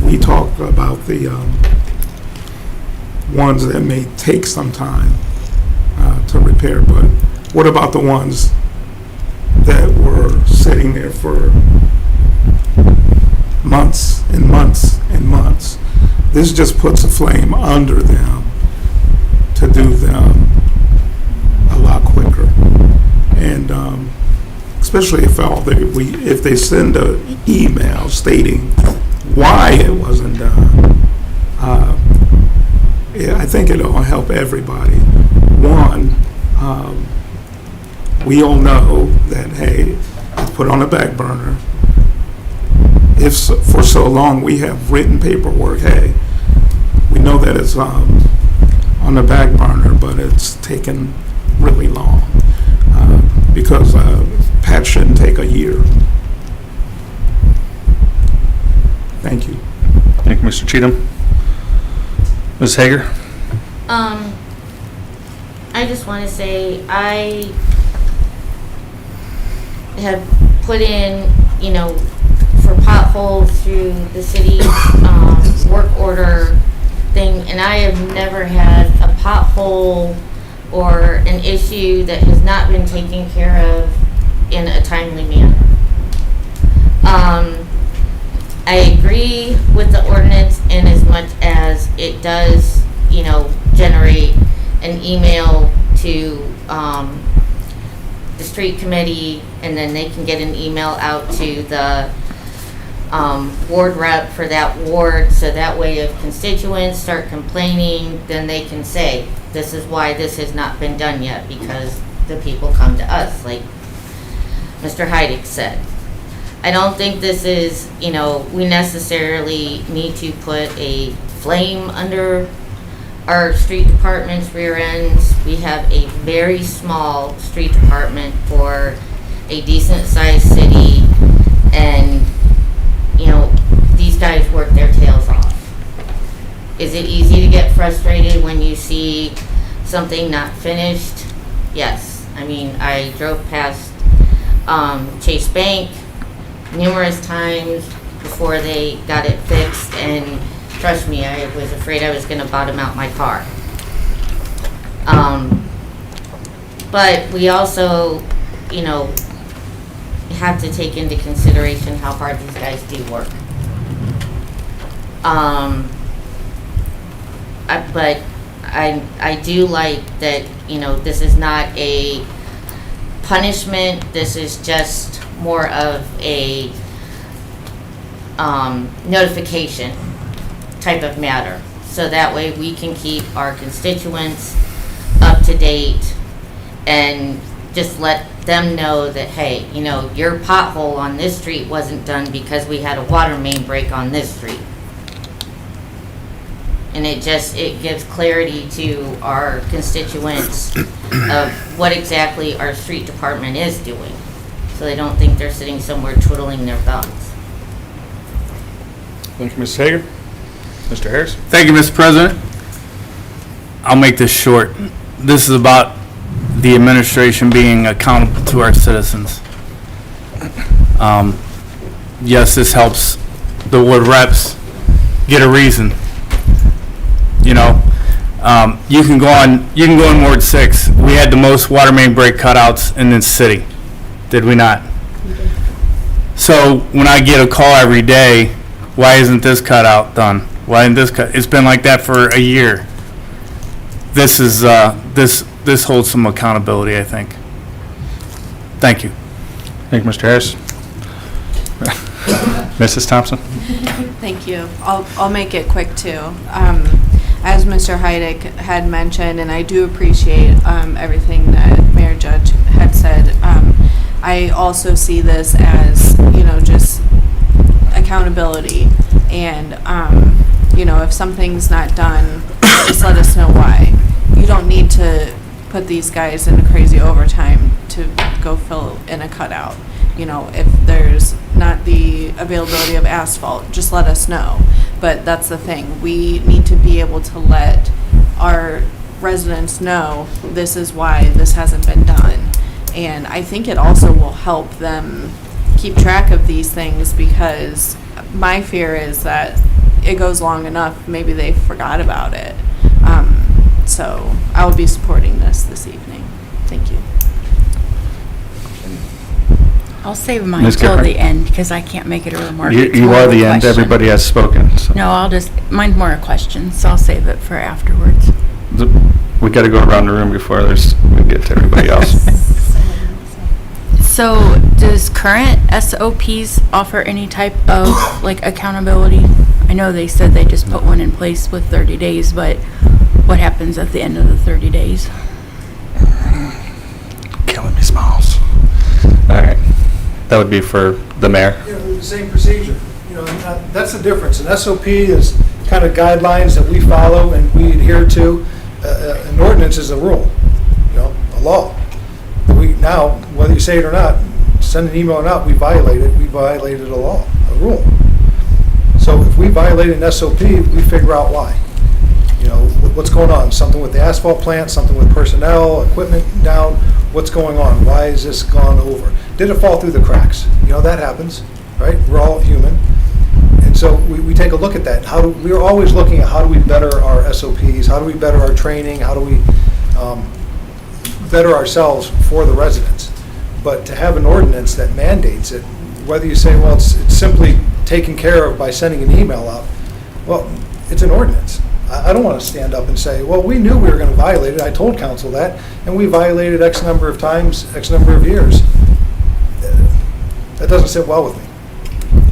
we talk about the ones that may take some time to repair, but what about the ones that were sitting there for months and months and months. This just puts a flame under them to do them a lot quicker. And especially if they send an email stating why it wasn't done, I think it'll help everybody. One, we all know that, hey, it's put on a back burner. If for so long we have written paperwork, hey, we know that it's on the back burner, but it's taken really long because patch shouldn't take a year. Thank you. Thank you, Mr. Cheatham. Ms. Hager? I just want to say I have put in, for potholes through the city work order thing, and I have never had a pothole or an issue that has not been taken care of in a timely manner. I agree with the ordinance in as much as it does, generate an email to the street committee, and then they can get an email out to the ward rep for that ward, so that way if constituents start complaining, then they can say, this is why this has not been done yet, because the people come to us, like Mr. Heidig said. I don't think this is, we necessarily need to put a flame under our street department's rear ends. We have a very small street department for a decent sized city, and these guys work their tails off. Is it easy to get frustrated when you see something not finished? Yes. I mean, I drove past Chase Bank numerous times before they got it fixed, and trust me, I was afraid I was going to bottom out my car. But we also, have to take into consideration how hard these guys do work. But I do like that, this is not a punishment. This is just more of a notification type of matter. So that way we can keep our constituents up to date and just let them know that, hey, your pothole on this street wasn't done because we had a water main break on this street. And it gives clarity to our constituents of what exactly our street department is doing, so they don't think they're sitting somewhere twiddling their thumbs. Thank you, Ms. Hager. Mr. Harris? Thank you, Mr. President. I'll make this short. This is about the administration being accountable to our citizens. Yes, this helps the ward reps get a reason. You can go in Ward 6. We had the most water main break cutouts in this city, did we not? So when I get a call every day, why isn't this cutout done? Why isn't this cut? It's been like that for a year. This is this holds some accountability, I think. Thank you. Thank you, Mr. Harris. Mrs. Thompson? Thank you. I'll make it quick too. As Mr. Heidig had mentioned, and I do appreciate everything that Mayor Judge had said, I also see this as, just accountability. And, if something's not done, just let us know why. You don't need to put these guys into crazy overtime to go fill in a cutout. If there's not the availability of asphalt, just let us know. But that's the thing. We need to be able to let our residents know this is why this hasn't been done. And I think it also will help them keep track of these things, because my fear is that it goes long enough, maybe they forgot about it. So I will be supporting this evening. Thank you. I'll save mine Ms. till Gifford? the end, because I can't make it a remark. It's You more are of a the end, question. everybody has spoken. So. No, mine's more a question, so I'll save it for afterwards. We got to go around the room before we get to everybody else. So, does current SOPs offer any type of, like, accountability? I know they said they just put one in place with 30 days, but what happens at the end of the 30 days? Killing me, Smalls. All right. That would be for the mayor. You know, the same procedure, you know, and that's the difference. An SOP is kind of guidelines that we follow and we adhere to. An ordinance is a rule, you know, a law. Now, whether you say it or not, send an email or not, we violated a law, a rule. So if we violate an SOP, we figure out why. You know, what's going on? Something with the asphalt plant, something with personnel, equipment down, what's going on? Why is this gone over? Did it fall through the cracks? You know, that happens, right? We're all human. And so we take a look at that. We're always looking at how do we better our SOPs, how do we better our training, how do we better ourselves for the residents. But to have an ordinance that mandates it, whether you say, well, it's simply taken care of by sending an email out, well, it's an ordinance. I don't want to stand up and say, well, we knew we were going to violate it. I told council that, and we violated X number of times, X number of years. That doesn't sit well with me.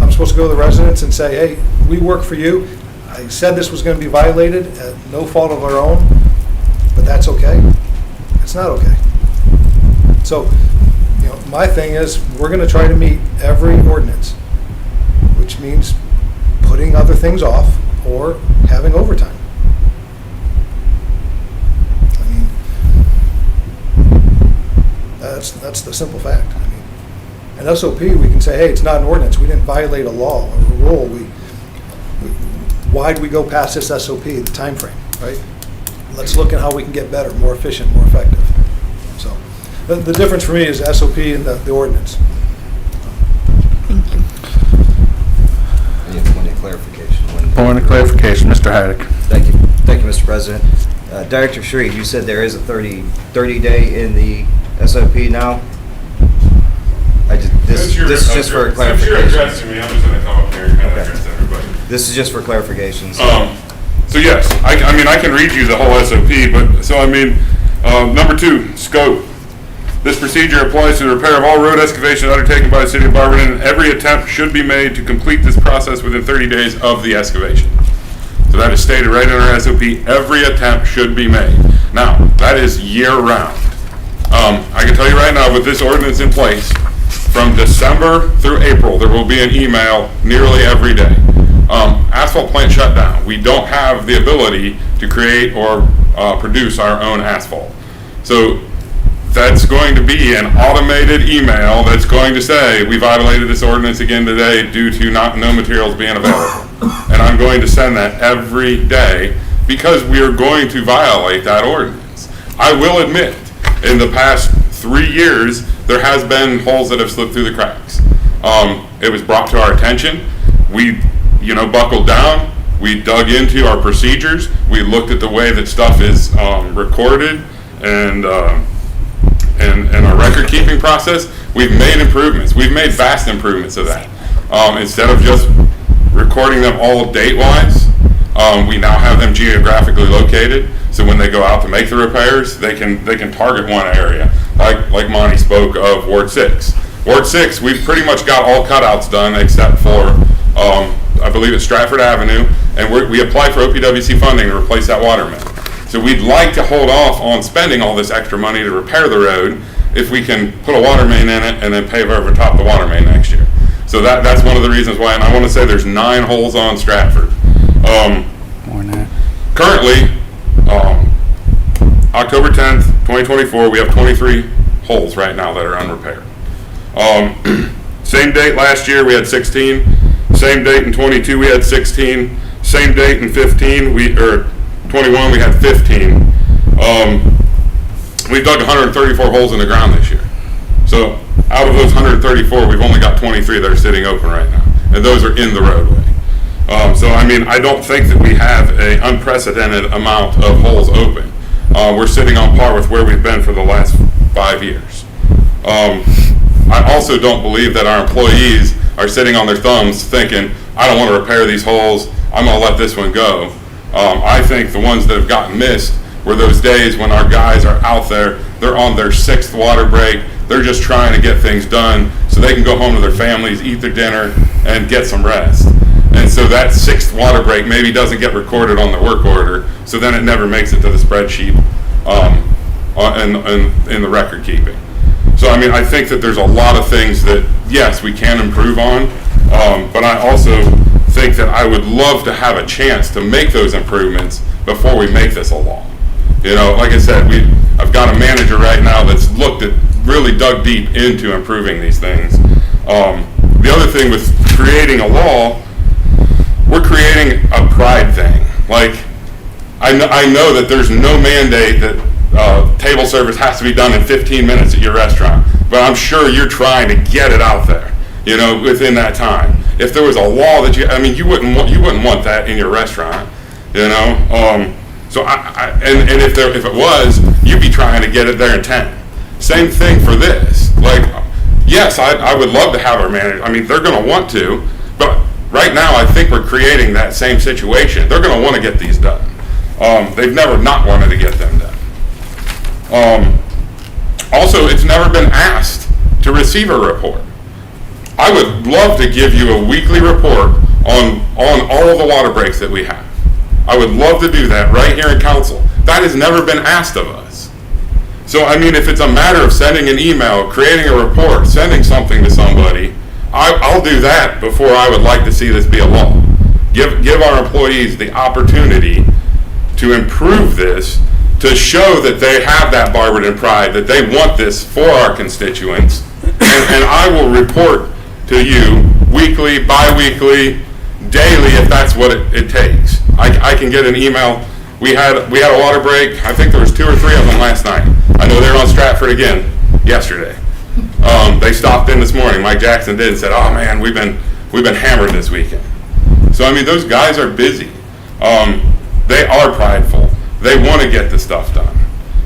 I'm supposed to go to the residents and say, hey, we work for you. I said this was going to be violated at no fault of our own, but that's okay. It's not okay. So, you know, my thing is we're going to try to meet every ordinance, which means putting other things off or having overtime. I mean, that's the simple fact. I mean, an SOP, we can say, hey, it's not an ordinance. We didn't violate a law or a rule. Why'd we go past this SOP, the time frame, right? Let's look at how we can get better, more efficient, more effective. So the difference for me is the SOP and the ordinance. Thank you. Point of clarification. Point of clarification, Mr. Haddock. Thank you. Thank you, Mr. President. Director Shreve, you said there is a 30-day in the SOP now? This is just for clarification. Since you're addressing me, I'm just going to come up here and kind of address everybody. This is just for clarification. So yes, I mean, I can read you the whole SOP, but, so I mean, number 2, scope. This procedure applies to the repair of all road excavation undertaken by the city of Barberton, and every attempt should be made to complete this process within 30 days of the excavation. So that is stated right in our SOP, every attempt should be made. Now, that is year-round. I can tell you right now, with this ordinance in place, from December through April, there will be an email nearly every day. Asphalt plant shut down. We don't have the ability to create or produce our own asphalt. So that's going to be an automated email that's going to say, we violated this ordinance again today due to no materials being available. And I'm going to send that every day because we are going to violate that ordinance. I will admit, in the past 3 years, there has been holes that have slipped through the cracks. It was brought to our attention. We, buckled down. We dug into our procedures. We looked at the way that stuff is recorded and our record keeping process. We've made improvements. We've made vast improvements of that. Instead of just recording them all date-wise, we now have them geographically located. So when they go out to make the repairs, they can target one area. Like Monty spoke of Ward 6. Ward 6, we've pretty much got all cutouts done except for, I believe it's Stratford Avenue, and we applied for OPWC funding to replace that water main. So we'd like to hold off on spending all this extra money to repair the road if we can put a water main in it and then pave over top the water main next year. So that's one of the reasons why, and I want to say there's 9 holes on Stratford. More than that. Currently, October 10th, 2024, we have 23 holes right now that are unrepaired. Same date last year, we had 16. Same date in 22, we had 16. Same date in 21, we had 15. We've dug 134 holes in the ground this year. So out of those 134, we've only got 23 that are sitting open right now, and those are in the roadway. So I mean, I don't think that we have an unprecedented amount of holes open. We're sitting on par with where we've been for the last 5 years. I also don't believe that our employees are sitting on their thumbs thinking, I don't want to repair these holes, I'm going to let this one go. I think the ones that have gotten missed were those days when our guys are out there, they're on their 6th water break, they're just trying to get things done so they can go home to their families, eat their dinner, and get some rest. And so that 6th water break maybe doesn't get recorded on the work order, so then it never makes it to the spreadsheet in the record keeping. So I mean, I think that there's a lot of things that, yes, we can improve on, but I also think that I would love to have a chance to make those improvements before we make this a law. You know, like I said, I've got a manager right now that's really dug deep into improving these things. The other thing with creating a law, we're creating a pride thing. Like, I know that there's no mandate that table service has to be done in 15 minutes at your restaurant, but I'm sure you're trying to get it out there, you know, within that time. If there was a law that you wouldn't want that in your restaurant, you know. So and if it was, you'd be trying to get it there in 10. Same thing for this. Like, yes, I would love to have our manager. I mean, they're going to want to, but right now I think we're creating that same situation. They're going to want to get these done. They've never not wanted to get them done. Also, it's never been asked to receive a report. I would love to give you a weekly report on all of the water breaks that we have. I would love to do that right here in council. That has never been asked of us. So, I mean, if it's a matter of sending an email, creating a report, sending something to somebody, I'll do that before I would like to see this be a law. Give our employees the opportunity to improve this, to show that they have that Barberton pride, that they want this for our constituents, and I will report to you weekly, bi-weekly, daily, if that's what it takes. I can get an email. We had a water break. I think there was 2 or 3 of them last night. I know they're on Stratford again yesterday. They stopped in this morning. Mike Jackson did and said, "Oh man, we've been hammered this weekend." So I mean, those guys are busy. They are prideful. They want to get the stuff done.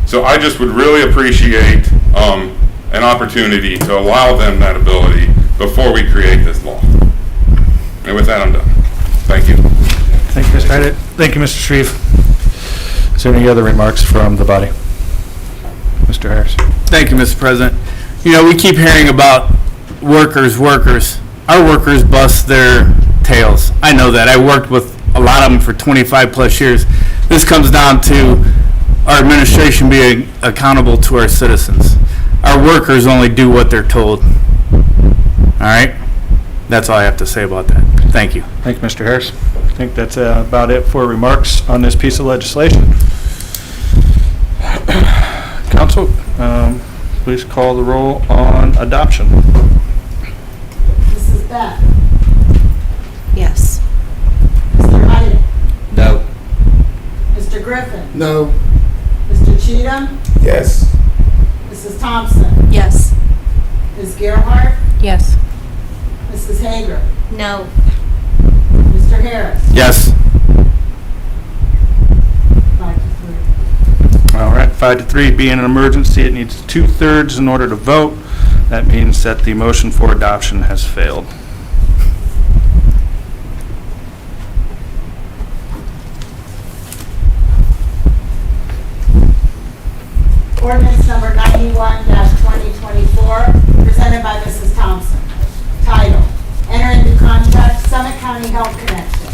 So I just would really appreciate an opportunity to allow them that ability before we create this law. And with that, I'm done. Thank you. Thank you, Mr. Hyde. Thank you, Mr. Shreve. Is there any other remarks from the body? Mr. Harris. Thank you, Mr. President. You know, we keep hearing about workers. Our workers bust their tails. I know that. I worked with a lot of them for 25 plus years. This comes down to our administration being accountable to our citizens. Our workers only do what they're told. All right? That's all I have to say about that. Thank you. Thank you, Mr. Harris. I think that's about it for remarks on this piece of legislation. Council, please call the roll on adoption. Mrs. Beck? Yes. Mr. Hyde? No. Mr. Griffin? No. Mr. Cheatham? Yes. Mrs. Thompson? Yes. Ms. Gerhart? Yes. Mrs. Hager? No. Mr. Harris? Yes. 5 to 3. All right, 5 to 3, being an emergency, it needs 2/3 in order to vote. That means that the motion for adoption has failed. Ordinance number 91-2024, presented by Mrs. Thompson. Title, enter into contract Summit County Health Connection.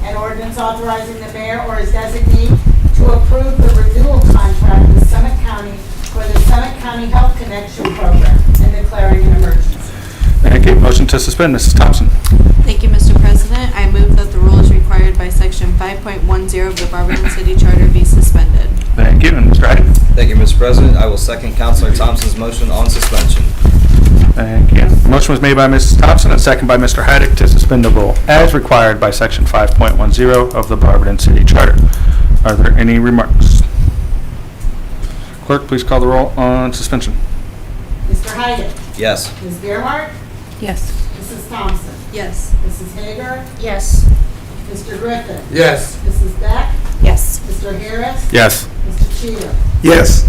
An ordinance authorizing the mayor or his designee to approve the renewal contract with Summit County for the Summit County Health Connection program and declaring an emergency. Thank you. Motion to suspend, Mrs. Thompson. Thank you, Mr. President. I move that the rules required by Section 5.10 of the Barberton City Charter be suspended. Thank you. And Mr. Hyde? Thank you, Mr. President. I will second Councilor Thompson's motion on suspension. Thank you. Motion was made by Mrs. Thompson and second by Mr. Hyde to suspend the rule as required by Section 5.10 of the Barberton City Charter. Are there any remarks? Clerk, please call the roll on suspension. Mr. Hyde? Yes. Ms. Gerhart? Yes. Mrs. Thompson? Yes. Mrs. Hager? Yes. Mr. Griffin? Yes. Mrs. Beck? Yes. Mr. Harris? Yes. Mr. Cheatham? Yes.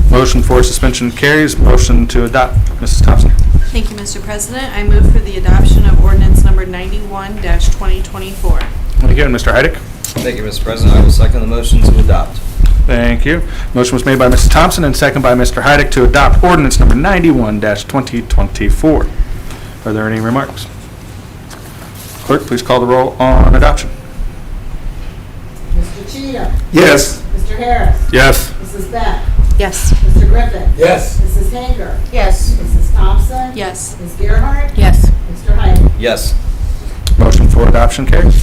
Motion for suspension carries. Motion to adopt, Mrs. Thompson. Thank Mr. President. I move for the adoption of ordinance number 91-2024. Thank you. And Mr. Heidick? Thank you, Mr. President. I will second the motion to adopt. Thank you. Motion was made by Mrs. Thompson and second by Mr. Heidick to adopt ordinance number 91-2024. Are there any remarks? Clerk, please call the roll on adoption. Mr. Cheatham? Yes. Mr. Harris? Yes. Mrs. Beck? Yes. Mr. Griffin? Yes. Mrs. Hager? Yes. Mrs. Thompson? Yes. Ms. Gerhart? Yes. Mr. Heidick? Yes. Motion for adoption carries.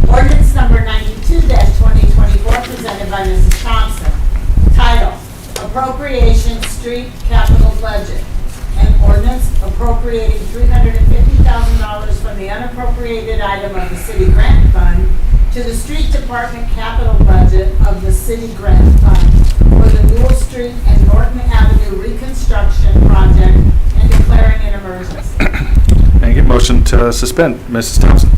Ordinance number 92-2024 presented by Mrs. Thompson. Title: Appropriation Street Capital Budget. An ordinance appropriating $350,000 from the unappropriated item of the city grant fund to the street department capital budget of the city grant fund for the Newell Street and Norton Avenue reconstruction project and declaring an emergency. Thank you. Motion to suspend, Mrs. Thompson.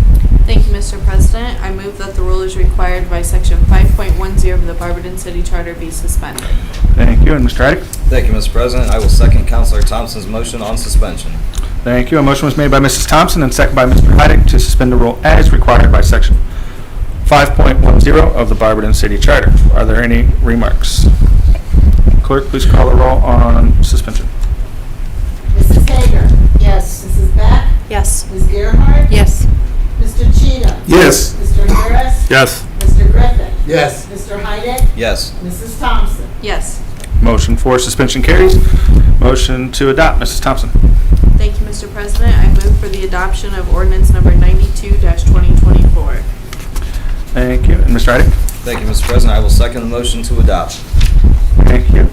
Thank you, Mr. President. I move that the rule is required by section 5.10 of the Barberton City Charter be suspended. Thank you. And Mr. Heidick? Thank you, Mr. President. I will second Counselor Thompson's motion on suspension. Thank you. A motion was made by Mrs. Thompson and second by Mr. Heidick to suspend the rule as required by section 5.10 of the Barberton City Charter. Are there any remarks? Clerk, please call the roll on suspension. Mrs. Hager? Yes. Mrs. Beck? Yes. Ms. Gerhart? Yes. Mr. Cheatham? Yes. Mr. Harris? Yes. Mr. Griffin? Yes. Mr. Heidick? Yes. Mrs. Thompson? Yes. Motion for suspension carries. Motion to adopt, Mrs. Thompson. Thank you, Mr. President. I move for the adoption of ordinance number 92-2024. Thank you. And Mr. Heidick? Thank you, Mr. President. I will second the motion to adopt. Thank you.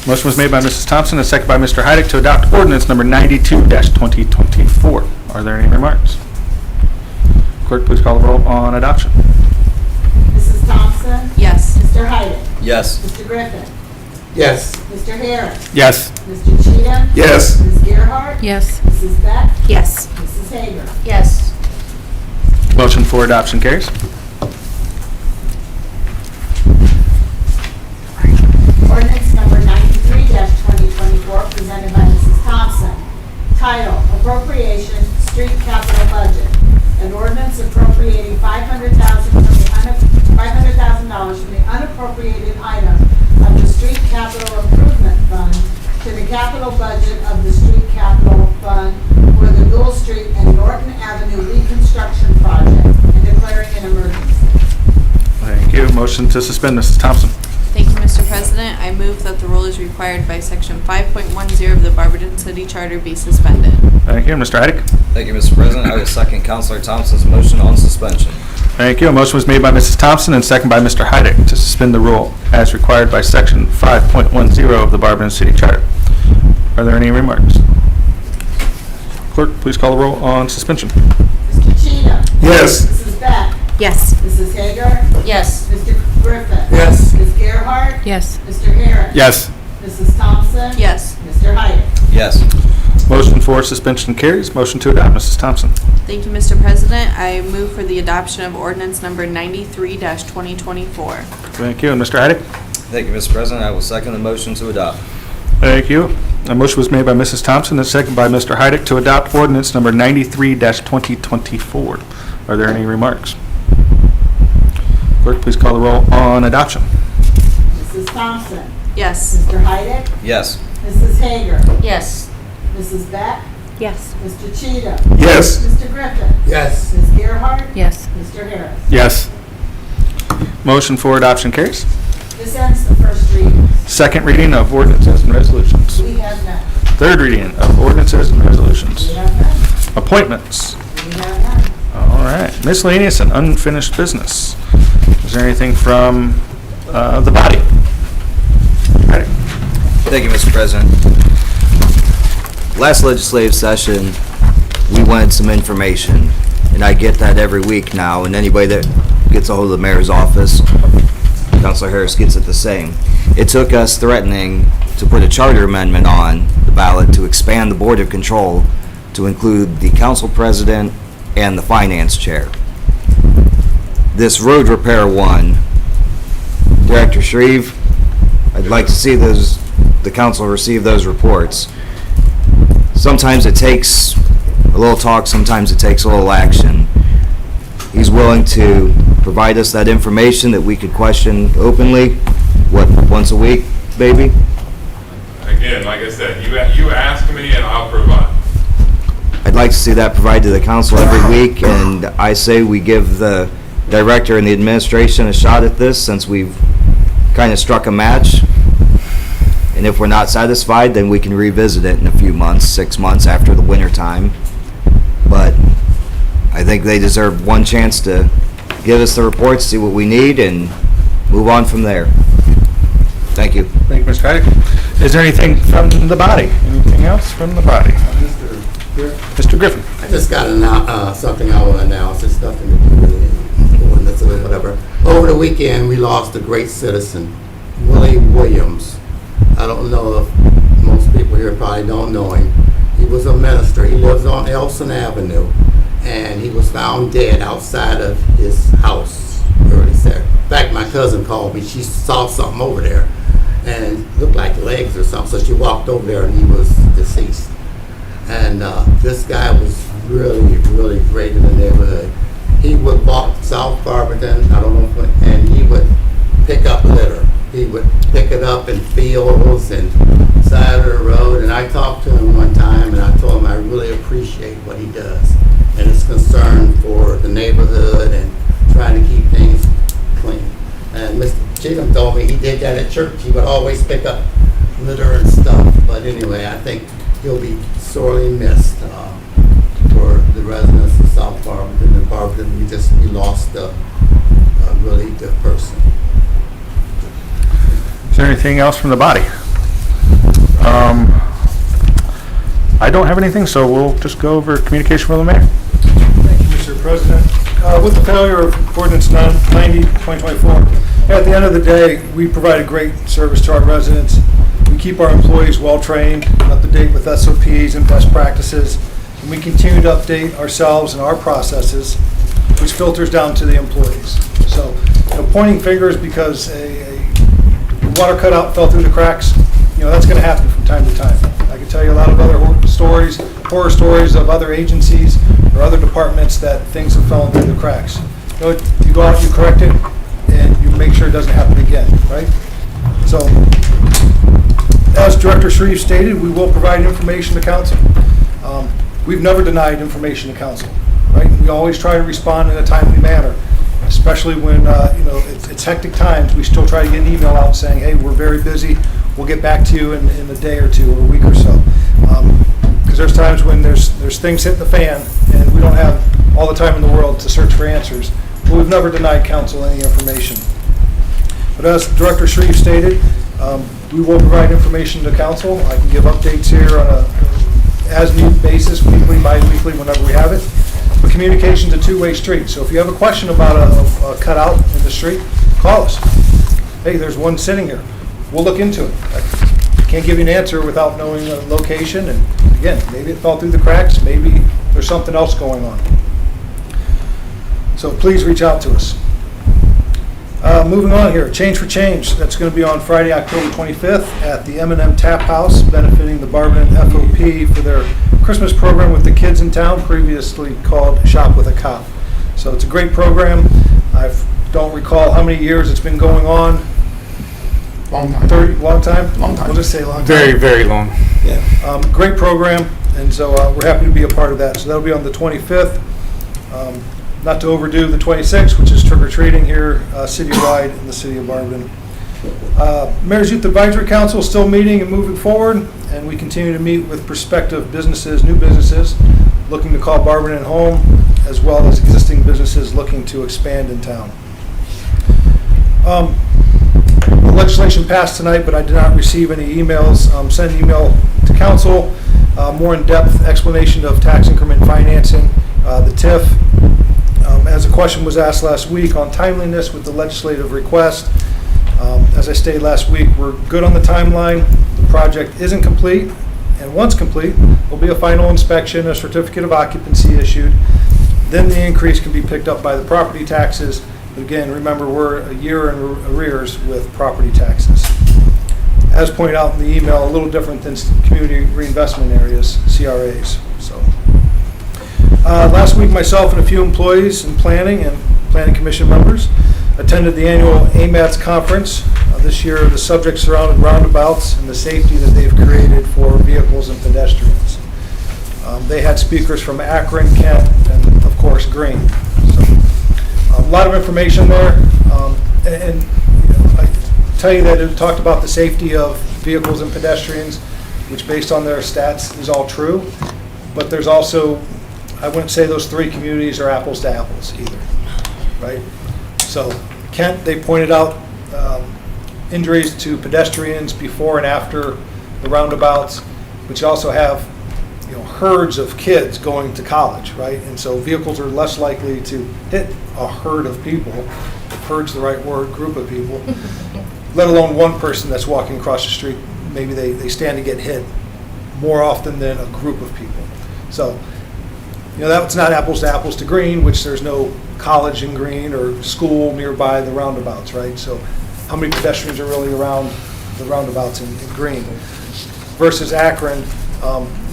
Motion was made by Mrs. Thompson and second by Mr. Heidick to adopt ordinance number 92-2024. Are there any remarks? Clerk, please call the roll on adoption. Mrs. Thompson? Yes. Mr. Heidick? Yes. Mr. Griffin? Yes. Mr. Harris? Yes. Mr. Cheatham? Yes. Ms. Gerhart? Yes. Mrs. Beck? Yes. Mrs. Hager? Yes. Motion for adoption carries. Ordinance number 93-2024 presented by Mrs. Thompson. Title: Appropriation Street Capital Budget. An ordinance appropriating $500,000 from the unappropriated item of the Street Capital Improvement Fund to the capital budget of the Street Capital Fund for the Newell Street and Norton Avenue reconstruction project and declaring an emergency. Thank you. Motion to suspend, Mrs. Thompson. Thank you, Mr. President. I move that the rule is required by section 5.10 of the Barberton City Charter be suspended. Thank you. Mr. Heidick? Thank you, Mr. President. I will second Counselor Thompson's motion on suspension. Thank you. A motion was made by Mrs. Thompson and second by Mr. Heidick to suspend the rule as required by section 5.10 of the Barberton City Charter. Are there any remarks? Clerk, please call the roll on suspension. Mr. Cheatham? Yes. Mrs. Beck? Yes. Mrs. Hager? Yes. Mr. Griffin? Yes. Ms. Gerhart? Yes. Mr. Harris? Yes. Mrs. Thompson? Yes. Mr. Heidick? Yes. Motion for suspension carries. Motion to adopt, Mrs. Thompson. Thank you, Mr. President. I move for the adoption of ordinance number 93-2024. Thank you. And Mr. Heidick? Thank you, Mr. President. I will second the motion to adopt. Thank you. A motion was made by Mrs. Thompson and second by Mr. Heidick to adopt ordinance number 93-2024. Are there any remarks? Clerk, please call the roll on adoption. Mrs. Thompson? Yes. Mr. Heidick? Yes. Mrs. Hager? Yes. Mrs. Beck? Yes. Mr. Cheatham? Yes. Mr. Griffin? Yes. Ms. Gerhart? Yes. Mr. Harris? Yes. Motion for adoption carries. This ends the first reading. Second reading of ordinances and resolutions. We have none. Third reading of ordinances and resolutions. We have none. Appointments. We have none. All right. Miscellaneous and unfinished business. Is there anything from the body? Heidick. Thank you, Mr. President. Last legislative session, we wanted some information, and I get that every week now, and anybody that gets a hold of the mayor's office, Councilor Harris gets it the same. It took us threatening to put a charter amendment on the ballot to expand the Board of Control to include the council president and the finance chair. This road repair one, Director Shreve, I'd like to see the council receive those reports. sometimes it takes a little talk, sometimes it takes a little action. He's willing to provide us that information that we could question openly, once a week, maybe? Again, like I said, you ask me and I'll provide. I'd like to see that provided to the council every week, and I say we give the director and the administration a shot at this, since we've kind of struck a match. And if we're not satisfied, then we can revisit it in a few months, 6 months after the winter time. But I think they deserve one chance to give us the reports, see what we need, and move on from there. Thank you. Thank you, Mr. Heidick. Is there anything from the body? Anything else from the body? Mr. Griffin. I just got something I want to announce. It's nothing to do with the ordinance or whatever. Over the weekend, we lost a great citizen, Willie Williams. I don't know if most people here probably don't know him. He was a minister. He lives on Elson Avenue, and he was found dead outside of his house early Saturday. In fact, my cousin called me. She saw something over there, and it looked like legs or something. So she walked over there, and he was deceased. And this guy was really, really great in the neighborhood. He would walk South Barberton, I don't know when, and he would pick up litter. He would pick it up in fields and side of the road. And I talked to him one time, and I told him I really appreciate what he does and his concern for the neighborhood and trying to keep things clean. And Mr. Cheatham told me he did that at church. He would always pick up litter and stuff. But anyway, I think he'll be sorely missed for the residents of South Barberton and Barberton. We lost a really good person. Is there anything else from the body? I don't have anything, so we'll just go over communication from the mayor. Thank you, Mr. President. With the failure of Ordinance 90, 2024, at the end of the day, we provide a great service to our residents. We keep our employees well-trained, up to date with SOPs and best practices, and we continue to update ourselves and our processes, which filters down to the employees. So, pointing fingers because a water cutout fell through the cracks, that's going to happen from time to time. I can tell you a lot of other horror stories of other agencies or other departments that things have fallen through the cracks. You go out, you correct it, and you make sure it doesn't happen again, right? So, as Director Shreve stated, we will provide information to council. We've never denied information to council, right? We always try to respond in a timely manner, especially when it's hectic times. We still try to get an email out saying, hey, we're very busy. We'll get back to you in a day or two or a week or so. Because there's times when there's things hit the fan and we don't have all the time in the world to search for answers. But we've never denied council any information. But as Director Shreve stated, we will provide information to council. I can give updates here on a as-needed basis, weekly, bi-weekly, whenever we have it. But communication's a two-way street. So if you have a question about a cutout in the street, call us. Hey, there's one sitting here. We'll look into it. I can't give you an answer without knowing the location. And again, maybe it fell through the cracks. Maybe there's something else going on. So please reach out to us. Moving on here, Change for Change. That's going to be on Friday, October 25th at the M&M Tap House, benefiting the Barberton FOP for their Christmas program with the kids in town, previously called Shop with a Cop. So it's a great program. I don't recall how many years it's been going on. Long time. 30, long time? Long time. We'll just say long time. Very, very long. Yeah. Great program, and so we're happy to be a part of that. So that'll be on the 25th. Not to overdo the 26th, which is trick-or-treating here citywide in the city of Barberton. Mayor's Youth Advisory Council is still meeting and moving forward, and we continue to meet with prospective businesses, new businesses, looking to call Barberton home, as well as existing businesses looking to expand in town. The legislation passed tonight, but I did not receive any emails. Send an email to council, more in-depth explanation of tax increment financing, the TIF. As a question was asked last week on timeliness with the legislative request, as I stated last week, we're good on the timeline. The project isn't complete, and once complete, there'll be a final inspection, a certificate of occupancy issued. Then the increase can be picked up by the property taxes. But again, remember, we're a year in arrears with property taxes. as pointed out in the email, a little different than community reinvestment areas, CRAs. So, last week, myself and a few employees in planning and planning commission members attended the annual AMATS conference. This year, the subject surrounded roundabouts and the safety that they've created for vehicles and pedestrians. They had speakers from Akron, Kent, and of course, Greene. So, a lot of information there, and you know, I tell you that it talked about the safety of vehicles and pedestrians, which based on their stats is all true, but there's also, I wouldn't say those three communities are apples to apples either, right? So Kent, they pointed out injuries to pedestrians before and after the roundabouts, but you also have, you know, herds of kids going to college, right? And so vehicles are less likely to hit a herd of people, if herd's the right word, group of people, let alone one person that's walking across the street. Maybe they stand to get hit more often than a group of people. So, you know, that's not apples to apples to Greene, which there's no college in Greene or school nearby the roundabouts, right? So how many pedestrians are really around the roundabouts in Greene versus Akron,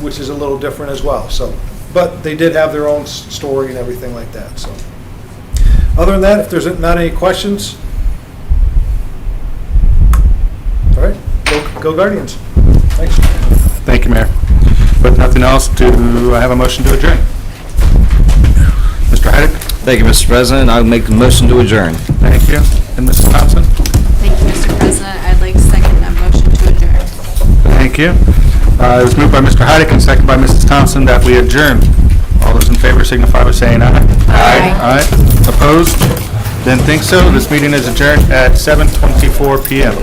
which is a little different as well. So, but they did have their own story and everything like that. So, other than that, if there's not any questions, all right, go Guardians. Thanks. Thank you, Mayor. With nothing else, do I have a motion to adjourn? Mr. Heidick? Thank you, Mr. President. I will make the motion to adjourn. Thank you. And Mrs. Thompson? Thank you, Mr. President. I'd like to second that motion to adjourn. Thank you. It was moved by Mr. Heidick and seconded by Mrs. Thompson that we adjourn. All those in favor signify by saying aye. Aye. Opposed? Didn't think so. This meeting is adjourned at 7:24 PM.